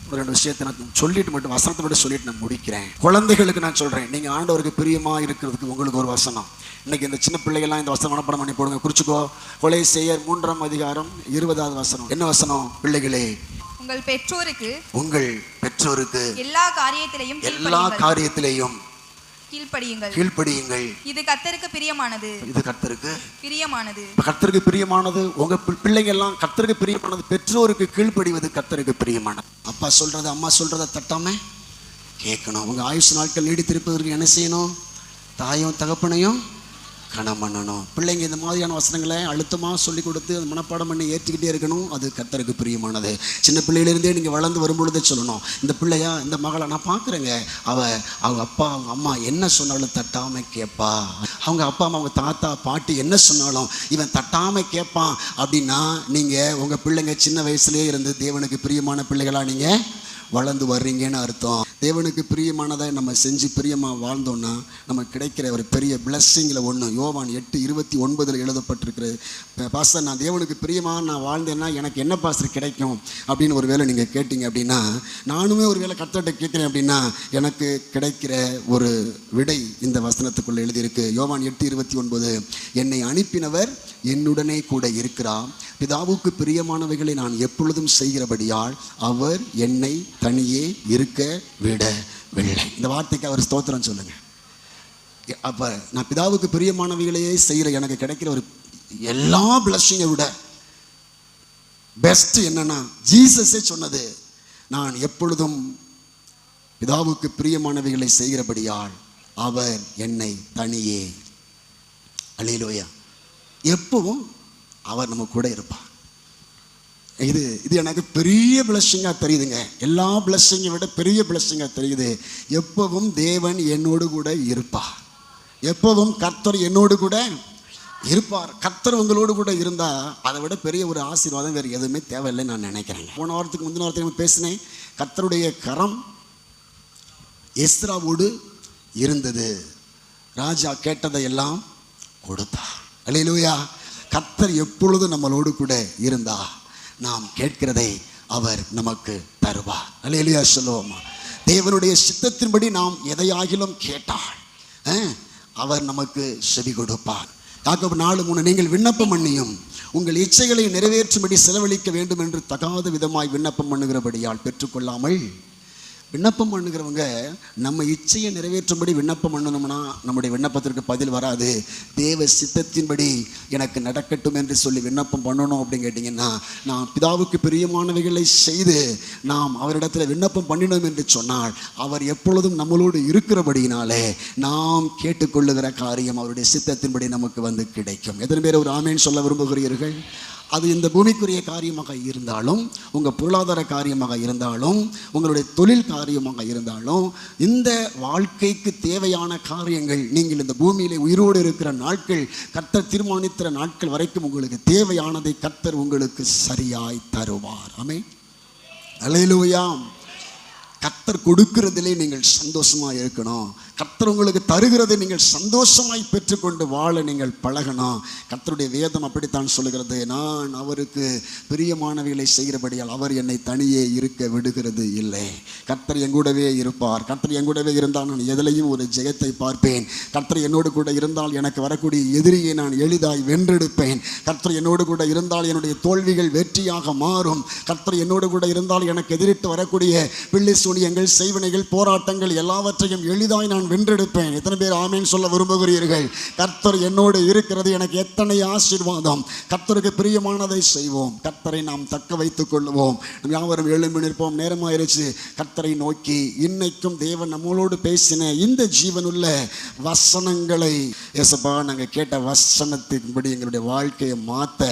ஒரு ரெண்டு விஷயத்தை நான் சொல்லிட்டு மட்டும் வசனத்தை மட்டும் சொல்லிட்டு நான் முடிக்கிறேன். குழந்தைகளுக்கு நான் சொல்றேன், நீங்க ஆண்டவருக்கு பிரியமா இருக்கிறதுக்கு உங்களுக்கு ஒரு வசனம். இன்னைக்கு இந்த சின்ன பிள்ளைகள்லாம் இந்த வசனம் மனப்பாடம் பண்ணி போடுங்க, குறிச்சுக்கோ. கொலைசேயர் 3-ம் அதிகாரம் 20வது வசனம். என்ன வசனம்? பிள்ளைகளே, உங்கள் பெற்றோருக்கு எல்லா காரியத்திலையும் கீழ்ப்படியுங்கள். இது கர்த்தருக்கு பிரியமானது. உங்க பிள்ளைங்க எல்லாம் கர்த்தருக்கு பிரியமானது. பெற்றோருக்கு கீழ்ப்படிவது கர்த்தருக்கு பிரியமானது. அப்பா சொல்றது அம்மா சொல்றதை தட்டாம கேட்கணும். உங்க ஆயுசு நாட்கள் நீடித்திருப்பதற்கு என்ன செய்யணும்? தாயும் தகப்பனையும் கனம் பண்ணணும். பிள்ளைங்க இந்த மாதிரியான வசனங்களை அழுத்தமாக சொல்லி கொடுத்து அது மனப்பாடம் பண்ணி ஏற்றிக்கிட்டே இருக்கணும். அது கர்த்தருக்கு பிரியமானது. சின்ன பிள்ளையிலேருந்தே நீங்கள் வளர்ந்து வரும்பொழுதே சொல்லணும், இந்த பிள்ளையா இந்த மகளை நான் பார்க்குறேங்க, அவங்க அப்பா அவங்க அம்மா என்ன சொன்னாலும் தட்டாமல் கேட்பா, அவங்க அப்பா அம்மா அவங்க தாத்தா பாட்டி என்ன சொன்னாலும் இவன் தட்டாமல் கேட்பான் அப்படின்னா நீங்கள் உங்கள் பிள்ளைங்க சின்ன வயசுலேயே இருந்து தேவனுக்கு பிரியமான பிள்ளைகளாக நீங்கள் வளர்ந்து வர்றீங்கன்னு அர்த்தம். தேவனுக்கு பிரியமானதை நம்ம செஞ்சு பிரியமாக வாழ்ந்தோம்னா நமக்கு கிடைக்கிற ஒரு பெரிய பிளஸ்ஸிங்கில் ஒன்று யோவான் 8:29 எழுதப்பட்டிருக்கிறது. பாஸ்டர், நான் தேவனுக்கு பிரியமாக நான் வாழ்ந்தேன்னா எனக்கு என்ன பாஸ்டர் கிடைக்கும் அப்படின்னு ஒரு வேளை நீங்கள் கேட்டிங்க அப்படின்னா, நானுமே ஒரு வேளை கர்த்தர்கிட்ட கேட்குறேன் அப்படின்னா எனக்கு கிடைக்கிற ஒரு விடை இந்த வசனத்துக்குள்ளே எழுதியிருக்கு. யோவான் 8:29, என்னை அனுப்பினவர் என்னுடனே கூட இருக்கிறார், பிதாவுக்கு பிரியமானவைகளை நான் எப்பொழுதும் செய்கிறபடியால் அவர் என்னை தனியே இருக்க விடவில்லை. இந்த வார்த்தைக்கு அவர் ஸ்தோத்திரம் சொல்லுங்க. அப்ப நான் பிதாவுக்கு பிரியமானவைகளையே செய்கிற எனக்கு கிடைக்கிற ஒரு எல்லா பிளஸ்ஸிங்கை விட பெஸ்ட் என்னன்னா, ஜீசஸே சொன்னது, நான் எப்பொழுதும் பிதாவுக்கு பிரியமானவைகளை செய்கிறபடியால் அவர் என்னை தனியே, அல்லேலூயா, எப்பவும் அவர் நம்ம கூட இருப்பார். இது எனக்கு பெரிய பிளஸ்ஸிங்காக தெரியுதுங்க. எல்லா பிளஸ்ஸிங்கை விட பெரிய பிளஸ்ஸிங்காக தெரியுது. எப்பவும் தேவன் என்னோடு கூட இருப்பார். எப்பவும் கர்த்தர் என்னோடு கூட இருப்பார். கர்த்தர் உங்களோடு கூட இருந்தால் அதை விட பெரிய ஒரு ஆசீர்வாதம் வேறு எதுவுமே தேவையில்லைன்னு நான் நினைக்கிறேங்க. போன வாரத்துக்கு முந்தின வாரத்துக்கு பேசினேன், கர்த்தருடைய கரம் எஸ்ராவோடு இருந்தது, ராஜா கேட்டதை எல்லாம் கொடுத்தார். அல்லேலூயா. கர்த்தர் எப்பொழுதும் நம்மளோடு கூட இருந்தா நாம் கேட்கிறதை அவர் நமக்கு தருவார். அல்லேலூயா சொல்லுவோமா. தேவனுடைய சித்தத்தின்படி நாம் எதையாகிலும் கேட்டால் அவர் நமக்கு செவி கொடுப்பார். யாக்கோபு 4:3, நீங்கள் விண்ணப்பம் பண்ணியும் உங்கள் இச்சைகளை நிறைவேற்றும்படி செலவழிக்க வேண்டும் என்று தகாத விதமாய் விண்ணப்பம் பண்ணுகிறபடியால் பெற்றுக்கொள்ளாமல். விண்ணப்பம் பண்ணுகிறவங்க நம்ம இச்சையை நிறைவேற்றும்படி விண்ணப்பம் பண்ணணும்னா நம்முடைய விண்ணப்பத்திற்கு பதில் வராது. தேவ சித்தத்தின்படி எனக்கு நடக்கட்டும் என்று சொல்லி விண்ணப்பம் பண்ணணும் அப்படின்னு கேட்டிங்கன்னா, நாம் பிதாவுக்கு பிரியமானவைகளை செய்து நாம் அவரிடத்தில் விண்ணப்பம் பண்ணினோம் என்று சொன்னால் அவர் எப்பொழுதும் நம்மளோடு இருக்கிறபடியினாலே நாம் கேட்டுக்கொள்ளுகிற காரியம் அவருடைய சித்தத்தின்படி நமக்கு வந்து கிடைக்கும். எத்தனை பேர் ஒரு ஆமேன் சொல்ல விரும்புகிறீர்கள்? அது இந்த பூமிக்குரிய காரியமாக இருந்தாலும், உங்கள் பொருளாதார காரியமாக இருந்தாலும், உங்களுடைய தொழில் காரியமாக இருந்தாலும், இந்த வாழ்க்கைக்கு தேவையான காரியங்கள் நீங்கள் இந்த பூமியிலே உயிரோடு இருக்கிற நாட்கள், கர்த்தர் தீர்மானிக்கிற நாட்கள் வரைக்கும் உங்களுக்கு தேவையானதை கர்த்தர் உங்களுக்கு சரியாய் தருவார். ஆமென். அல்லேலூயா. கர்த்தர் கொடுக்கிறதிலே நீங்கள் சந்தோஷமாக இருக்கணும். கர்த்தர் உங்களுக்கு தருகிறதை நீங்கள் சந்தோஷமாய் பெற்றுக்கொண்டு வாழ நீங்கள் பழகணும். கர்த்தருடைய வேதம் அப்படித்தான் சொல்லுகிறது, நான் அவருக்கு பிரியமானவைகளை செய்கிறபடியால் அவர் என்னை தனியே இருக்க விடுகிறது இல்லை. கர்த்தர் எங்கூடவே இருப்பார். கர்த்தர் எங்கூடவே இருந்தால் நான் எதிலையும் ஒரு ஜெயத்தை பார்ப்பேன். கர்த்தர் என்னோடு கூட இருந்தால் எனக்கு வரக்கூடிய எதிரியை நான் எளிதாய் வென்றெடுப்பேன். கர்த்தர் என்னோடு கூட இருந்தால் என்னுடைய தோல்விகள் வெற்றியாக மாறும். கர்த்தர் என்னோடு கூட இருந்தால் எனக்கு எதிரிட்டு வரக்கூடிய பிள்ளை சூனியங்கள், செய்வினைகள், போராட்டங்கள் எல்லாவற்றையும் எளிதாய் நான் வென்றெடுப்பேன். எத்தனை பேர் ஆமேன் சொல்ல விரும்புகிறீர்கள்? கர்த்தர் என்னோடு இருக்கிறது எனக்கு எத்தனை ஆசீர்வாதம். கர்த்தருக்கு பிரியமானதை செய்வோம். கர்த்தரை நாம் தக்க வைத்துக் கொள்வோம். யாவரும் எழும்பி நிற்போம். நேரமாயிருச்சு. கர்த்தரை நோக்கி இன்னைக்கும் தேவன் நம்மளோடு பேசின இந்த ஜீவனுள்ள வசனங்களை, ஏசப்பா நாங்கள் கேட்ட வசனத்தின்படி எங்களுடைய வாழ்க்கையை மாற்ற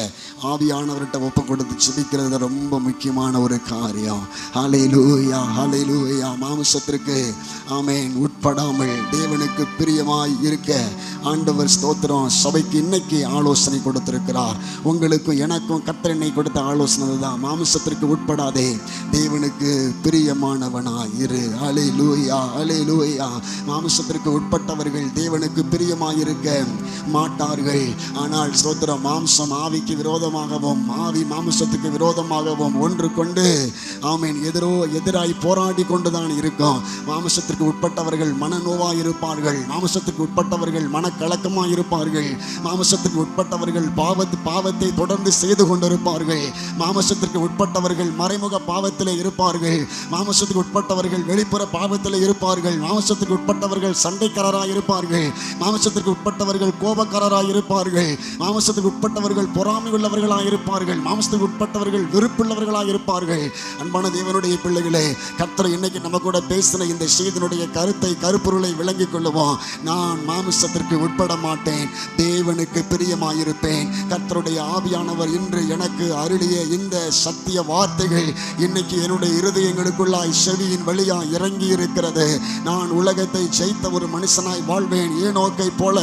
ஆவியானவர்கிட்ட ஒப்பு கொடுத்து ஜெபிக்கிறது ரொம்ப முக்கியமான ஒரு காரியம். ஹல்லேலூயா, ஹல்லேலூயா. மாம்சத்திற்கு ஆமென் உட்படாமல் தேவனுக்கு பிரியமாய் இருக்க ஆண்டவர் ஸ்தோத்திரம். சபைக்கு இன்னைக்கு ஆலோசனை கொடுத்திருக்கிறார். உங்களுக்கும் எனக்கும் கர்த்தர் என்னை கொடுத்த ஆலோசனை தான். மாம்சத்திற்கு உட்படாதே, தேவனுக்கு பிரியமானவனாய் இரு. அல்லேலூயா, அல்லேலூயா. மாம்சத்திற்கு உட்பட்டவர்கள் தேவனுக்கு பிரியமாய் இருக்க மாட்டார்கள். ஆனால் ஸ்தோத்திரம், மாம்சம் ஆவிக்கு விரோதமாகவும் ஆவி மாம்சத்துக்கு விரோதமாகவும் ஒன்று கொண்டு ஆமென் எதிராய் போராடி போராடி கொண்டுதான் இருக்கும். மாமிசத்திற்கு உட்பட்டவர்கள் மனநோவாய் இருப்பார்கள். மாமிசத்திற்கு உட்பட்டவர்கள் மனக்கலக்கமாய் இருப்பார்கள். மாமிசத்திற்கு உட்பட்டவர்கள் பாவத்தை தொடர்ந்து செய்து கொண்டிருப்பார்கள். மாமிசத்திற்கு உட்பட்டவர்கள் மறைமுக பாவத்திலே இருப்பார்கள். மாமிசத்துக்கு உட்பட்டவர்கள் வெளிப்புற பாவத்திலே இருப்பார்கள். மாமிசத்துக்கு உட்பட்டவர்கள் சண்டைக்காரராய் இருப்பார்கள். மாமிசத்திற்கு உட்பட்டவர்கள் கோபக்காரராய் இருப்பார்கள். மாமிசத்துக்கு உட்பட்டவர்கள் பொறாமை உள்ளவர்களாய் இருப்பார்கள். மாமிசத்துக்கு உட்பட்டவர்கள் வெறுப்புள்ளவர்களாய் இருப்பார்கள். அன்பான தேவனுடைய பிள்ளைகளே, கர்த்தர் இன்னைக்கு நம்ம கூட பேசின இந்த செய்தியினுடைய கருப்பொருளை விளங்கிக் கொள்ளுவோம். நான் மாமிசத்திற்கு உட்பட மாட்டேன், தேவனுக்கு பிரியமாயிருப்பேன். கர்த்தருடைய ஆவியானவர் இன்று எனக்கு அருளிய இந்த சத்திய வார்த்தைகள் இன்னைக்கு என்னுடைய இருதயங்களுக்குள்ளாய் செவியின் வழியாய் இறங்கி இருக்கிறது. நான் உலகத்தை ஜெயித்த ஒரு மனுஷனாய் வாழ்வேன். ஏனோக்கை போல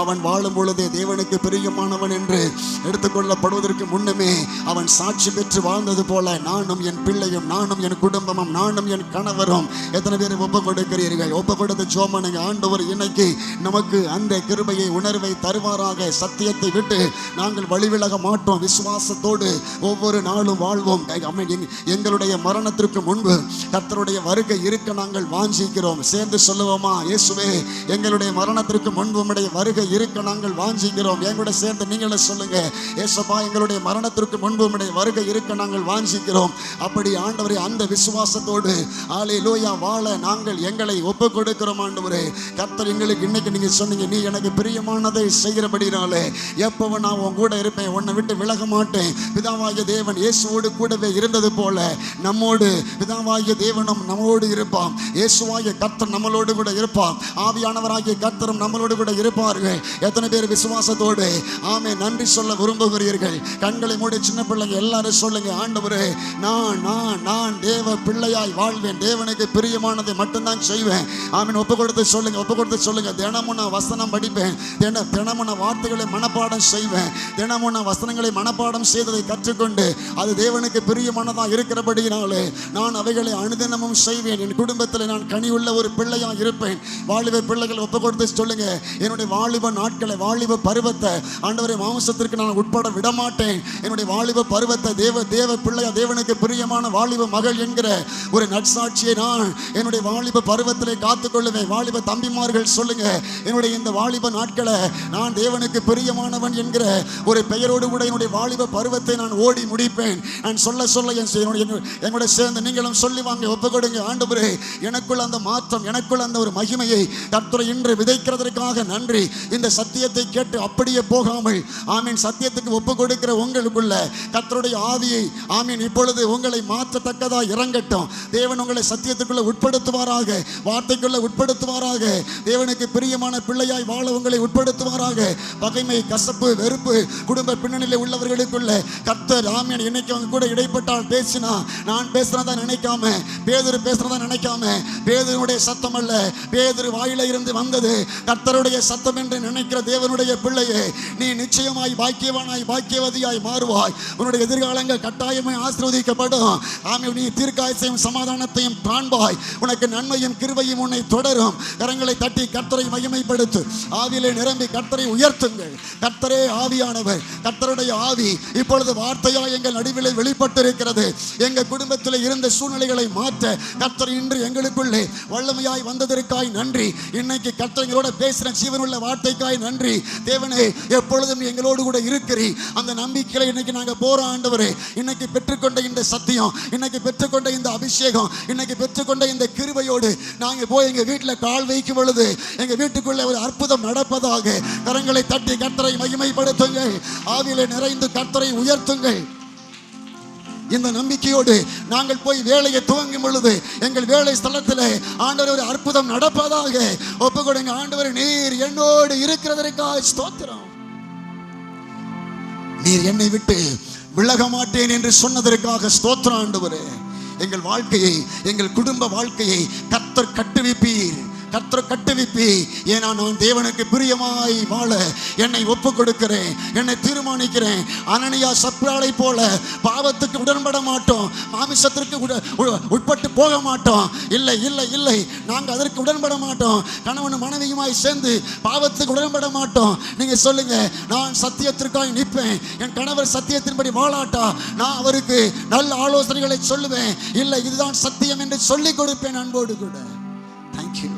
அவன் வாழும் பொழுதே தேவனுக்கு பிரியமானவன் என்று எடுத்துக்கொள்ளப்படுவதற்கு முன்னமே அவன் சாட்சி பெற்று வாழ்ந்தது போல நானும் என் பிள்ளையும், நானும் என் குடும்பமும், நானும் என் கணவரும் எத்தனை பேர் ஒப்பு கொடுக்கிறீர்கள்? ஒப்பு கொடுத்து ஜோமனுங்க. ஆண்டவர் இன்னைக்கு நமக்கு அந்த கிருபையை உணர்வை தருவாராக. சத்தியத்தை விட்டு நாங்கள் வழிவிலக மாட்டோம். விசுவாசத்தோடு ஒவ்வொரு நாளும் வாழ்வோம். எங்களுடைய மரணத்திற்கு முன்பு கர்த்தருடைய வருகை இருக்க நாங்கள் வாஞ்சிக்கிறோம். சேர்ந்து சொல்லுவோமா? இயேசுவே, எங்களுடைய மரணத்திற்கு முன்பு உம்முடைய வருகை இருக்க நாங்கள் வாஞ்சிக்கிறோம். எங்களோட சேர்ந்து நீங்களே சொல்லுங்க. இயேசுப்பா, எங்களுடைய மரணத்திற்கு முன்பு உம்முடைய வருகை இருக்க நாங்கள் வாஞ்சிக்கிறோம். அப்படி ஆண்டவரே, அந்த விசுவாசத்தோடு ஹல்லேலூயா வாழ நாங்கள் எங்களை ஒப்பு கொடுக்கிறோம். ஆண்டவரே, கர்த்தர் எங்களுக்கு இன்னைக்கு நீங்க சொன்னீங்க, நீ எனக்கு பிரியமானதை செய்கிறபடினாலே எப்பவும் நான் உன் கூட இருப்பேன், உன்னை விட்டு விலக மாட்டேன். பிதாவாகிய தேவன் இயேசுவோடு கூடவே இருந்தது போல நம்மோடு பிதாவாகிய தேவனும் நம்மோடு இருப்பான். இயேசுவாகிய கர்த்தர் நம்மளோடு கூட இருப்பான். ஆவியானவராகிய கர்த்தரும் நம்மளோடு கூட இருப்பார்கள். எத்தனை பேர் விசுவாசத்தோடு ஆமே நன்றி சொல்ல விரும்புகிறீர்கள்? கண்களை மூடி சின்ன பிள்ளைங்க எல்லாரும் சொல்லுங்க, ஆண்டவரே, நான் தேவ பிள்ளையாய் வாழ்வேன், தேவனுக்கு பிரியமானதை மட்டும்தான் செய்வேன். ஆமீன். ஒப்பு கொடுத்து சொல்லுங்க, ஒப்பு கொடுத்து சொல்லுங்க. தினமும் நான் வசனம் படிப்பேன், தினமும் நான் வார்த்தைகளை மனப்பாடம் செய்வேன், தினமும் நான் வசனங்களை மனப்பாடம் செய்ததை கற்றுக்கொண்டு அது தேவனுக்கு பிரியமானதாக இருக்கிறபடியினாலே நான் அவைகளை அனுதினமும் செய்வேன். என் குடும்பத்தில் நான் கனி உள்ள ஒரு பிள்ளையாக இருப்பேன். வாலிப பிள்ளைகள் ஒப்பு கொடுத்து சொல்லுங்க, என்னுடைய வாலிப நாட்களை, வாலிப பருவத்தை ஆண்டவரே மாம்சத்திற்கு நான் உட்பட விடமாட்டேன். என்னுடைய வாலிப பருவத்தை தேவ பிள்ளையா, தேவனுக்கு பிரியமான வாலிப மகள் என்கிற ஒரு நற்சாட்சியை நான் என்னுடைய வாலிப பருவத்திலே காத்துக்கொள்ளுவேன். வாலிப தம்பிமார்கள் சொல்லுங்க, என்னுடைய இந்த வாலிப நாட்களை நான் தேவனுக்கு பிரியமானவன் என்கிற ஒரு பெயரோடு கூட என்னுடைய வாலிப பருவத்தை நான் ஓடி முடிப்பேன். நான் சொல்ல என்னுடைய சேர்ந்து நீங்களும் சொல்லி வாங்க, ஒப்பு கொடுங்க. ஆண்டவரே, எனக்குள்ள அந்த மாற்றம், எனக்குள்ள அந்த ஒரு மகிமையை கர்த்தரை இன்று விதைக்கிறதற்காக நன்றி. இந்த சத்தியத்தை கேட்டு அப்படியே போகாமல் ஆமீன் சத்தியத்துக்கு ஒப்பு கொடுக்கிற உங்களுக்குள்ள கர்த்தருடைய ஆவியை ஆமீன் இப்பொழுது உங்களை மாற்றத்தக்கதாக இறங்கட்டும். தேவன் உங்களை சத்தியத்துக்குள்ள உட்படுத்துவாராக, வார்த்தைக்குள்ள உட்படுத்துவாராக. தேவனுக்கு பிரியமான பிள்ளையாய் வாழ உங்களை உட்படுத்துவாராக. பகைமை, கசப்பு, வெறுப்பு குடும்ப பின்னணியில் உள்ளவர்களுக்குள்ள கர்த்தர் ஆமீன் இன்னைக்கு அவங்க கூட இடைப்பட்டால் பேசினா நான் பேசுறதா நினைக்காம, பேதுரு பேசுறதா நினைக்காம, பேதுருடைய சத்தம் அல்ல, பேதுரு வாயில இருந்து வந்தது கர்த்தருடைய சத்தம் என்று நினைக்கிற தேவனுடைய பிள்ளையே, நீ நிச்சயமாய் பாக்கியவானாய் பாக்கியவதியாய் மாறுவாய். உன்னுடைய எதிர்காலங்கள் கட்டாயமாய் ஆசீர்வதிக்கப்படும். ஆமென். நீ தீர்க்காயசையும் சமாதானத்தையும் காண்பாய். உனக்கு நன்மையும் கிருபையும் உன்னை தொடரும். கரங்களை தட்டி கர்த்தரை மகிமைப்படுத்து. ஆவியிலே நிரம்பி கர்த்தரை உயர்த்துங்கள். கர்த்தரே ஆவியானவர். கர்த்தருடைய ஆவி இப்பொழுது வார்த்தையாய் எங்கள் நடுவிலே வெளிப்பட்டிருக்கிறது. எங்கள் குடும்பத்தில் இருந்த சூழ்நிலைகளை மாற்ற கர்த்தர் இன்று எங்களுக்குள்ளே வல்லமையாய் வந்ததற்காய் நன்றி. இன்னைக்கு கர்த்தர் எங்களோட பேசின ஜீவனுள்ள வார்த்தைக்காய் நன்றி. தேவனே, எப்பொழுதும் எங்களோடு கூட இருக்கிறீ. அந்த நம்பிக்கையில இன்னைக்கு நாங்கள் போறோம். ஆண்டவரே, இன்னைக்கு பெற்றுக்கொண்ட இந்த சத்தியம், இன்னைக்கு பெற்றுக்கொண்ட இந்த அபிஷேகம், இன்னைக்கு பெற்றுக்கொண்ட இந்த கிருபையோடு நாங்கள் போய் எங்க வீட்டில் கால் வைக்கும் பொழுது எங்க வீட்டுக்குள்ள ஒரு அற்புதம் நடப்பதாக. கரங்களை தட்டி கர்த்தரை மகிமைப்படுத்துங்கள். ஆவியிலே நிறைந்து கர்த்தரை உயர்த்துங்கள். இந்த நம்பிக்கையோடு நாங்கள் போய் வேலையை துவங்கும் பொழுது எங்கள் வேலை ஸ்தலத்தில் ஆண்டவர் ஒரு அற்புதம் நடப்பதாக. ஒப்பு கொடுங்க. ஆண்டவர், நீர் என்னோடு இருக்கிறதற்காக ஸ்தோத்திரம். நீர் என்னை விட்டு விலக மாட்டேன் என்று சொன்னதற்காக ஸ்தோத்திரம். ஆண்டவரே, எங்கள் வாழ்க்கையை, எங்கள் குடும்ப வாழ்க்கையை கர்த்தர் கட்டுவிப்பீர். கர்த்தர் கட்டுவிப்பி. ஏன்னா நான் தேவனுக்கு பிரியமாய் வாழ என்னை ஒப்பு கொடுக்கிறேன், என்னை தீர்மானிக்கிறேன். அனனியா சப்ராளை போல பாவத்துக்கு உடன்பட மாட்டோம், மாமிசத்திற்கு உட்பட்டு போக மாட்டோம். இல்லை இல்லை இல்லை, நாங்கள் அதற்கு உடன்பட மாட்டோம். கணவன் மனைவியுமாய் சேர்ந்து பாவத்துக்கு உடன்பட மாட்டோம். நீங்க சொல்லுங்க, நான் சத்தியத்திற்காக நிற்பேன். என் கணவர் சத்தியத்தின்படி வாழாட்டா நான் அவருக்கு நல்ல ஆலோசனைகளை சொல்லுவேன். இல்லை, இதுதான் சத்தியம் என்று சொல்லிக் கொடுப்பேன் அன்போடு கூட. தேங்க்யூ.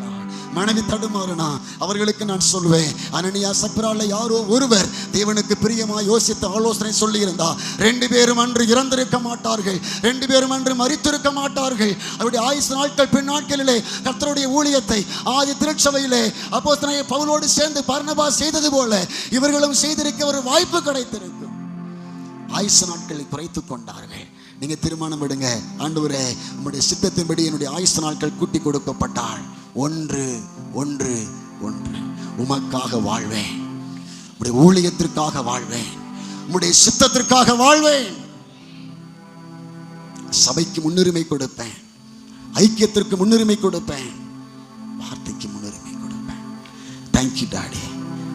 மனைவி தடுமாறுனா அவர்களுக்கு நான் சொல்வேன், அனனியா சப்ரால யாரோ ஒருவர் தேவனுக்கு பிரியமா யோசித்து ஆலோசனை சொல்லி இருந்தா 2 பேரும் அன்று இறந்திருக்க மாட்டார்கள், 2 பேரும் அன்று மரித்திருக்க மாட்டார்கள். அவருடைய ஆயுசு நாட்கள் பின் நாட்களிலே கர்த்தருடைய ஊழியத்தை ஆதி திருச்சபையிலே அப்போஸ்தலனாகிய பவுலோடு சேர்ந்து பர்னபா செய்தது போல இவர்களும் செய்திருக்க ஒரு வாய்ப்பு கிடைத்திருக்கும். ஆயுசு நாட்களை குறைத்துக் கொண்டார்கள். நீங்க தீர்மானம் விடுங்க, ஆண்டவரே உம்முடைய சித்தத்தின்படி என்னுடைய ஆயுசு நாட்கள் கூட்டி கொடுக்கப்பட்டால் ஒன்று ஒன்று ஒன்று உமக்காக வாழ்வேன், உம்முடைய ஊழியத்திற்காக வாழ்வேன், உம்முடைய சித்தத்திற்காக வாழ்வேன். சபைக்கு முன்னுரிமை கொடுப்பேன், ஐக்கியத்திற்கு முன்னுரிமை கொடுப்பேன், வார்த்தைக்கு முன்னுரிமை கொடுப்பேன். Thank you daddy.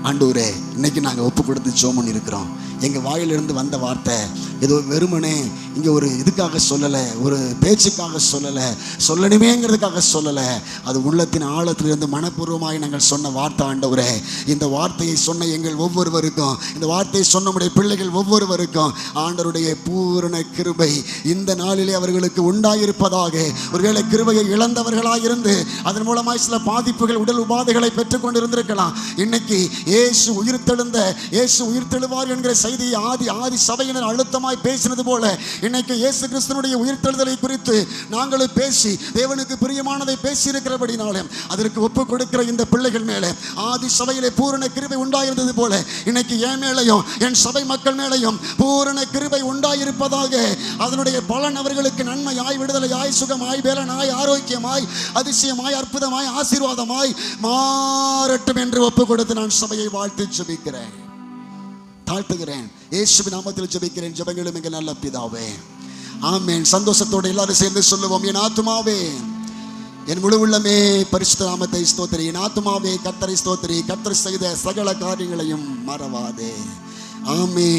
ஆண்டவரே, இன்னைக்கு நாங்கள் ஒப்பு கொடுத்து ஜெபம் இருக்கிறோம். எங்கள் வாயிலிருந்து வந்த வார்த்தை ஏதோ வெறுமனே இங்கே ஒரு இதுக்காக சொல்லலை, ஒரு பேச்சுக்காக சொல்லலை, சொல்லணுமேங்கிறதுக்காக சொல்லலை. அது உள்ளத்தின் ஆழத்திலிருந்து மனப்பூர்வமாய் நாங்கள் சொன்ன வார்த்தை. ஆண்டவரே, இந்த வார்த்தையை சொன்ன எங்கள் ஒவ்வொருவருக்கும், இந்த வார்த்தையை சொன்ன நம்முடைய பிள்ளைகள் ஒவ்வொருவருக்கும் ஆண்டவருடைய பூரண கிருபை இந்த நாளிலே அவர்களுக்கு உண்டாயிருப்பதாக. ஒருவேளை கிருபையை இழந்தவர்களாக இருந்து அதன் மூலமாய் சில பாதிப்புகள், உடல் உபாதைகளை பெற்றுக் கொண்டிருந்திருக்கலாம். இன்னைக்கு இயேசு உயிர்த்தெழுந்த, இயேசு உயிர்த்தெழுவார் என்கிற செய்தியை ஆதி சபையினர் அழுத்தமாய் பேசினது போல இன்னைக்கு இயேசு கிறிஸ்துவினுடைய உயிர்த்தெழுதலை குறித்து நாங்களும் பேசி தேவனுக்கு பிரியமானதை பேசி இருக்கிறபடினாலே அதற்கு ஒப்பு கொடுக்கிற இந்த பிள்ளைகள் மேலே ஆதி சபையிலே பூரண கிருபை உண்டாயிருந்தது போல இன்னைக்கு என் மேலையும் என் சபை மக்கள் மேலையும் பூரண கிருபை உண்டாயிருப்பதாக. அதனுடைய பலன் அவர்களுக்கு நன்மையாய், விடுதலையாய், சுகமாய், வேலனாய், ஆரோக்கியமாய், அதிசயமாய், அற்புதமாய், ஆசீர்வாதமாய் மாறட்டும் என்று ஒப்பு கொடுத்து நான் சபையை வாழ்த்து ஜெபிக்கிறேன், தாழ்த்துகிறேன். இயேசுவின் நாமத்தில் ஜெபிக்கிறேன். ஜெபங்களும் எங்கள் நல்ல பிதாவே, ஆமென். சந்தோஷத்தோடு எல்லாரும் சேர்ந்து சொல்லுவோம், என் ஆத்துமாவே என் முழு உள்ளமே பரிசுத்த நாமத்தை ஸ்தோத்திரி, என் ஆத்துமாவே கர்த்தரை ஸ்தோத்திரி, கர்த்தர் செய்த சகல காரியங்களையும் மறவாதே. ஆமென்.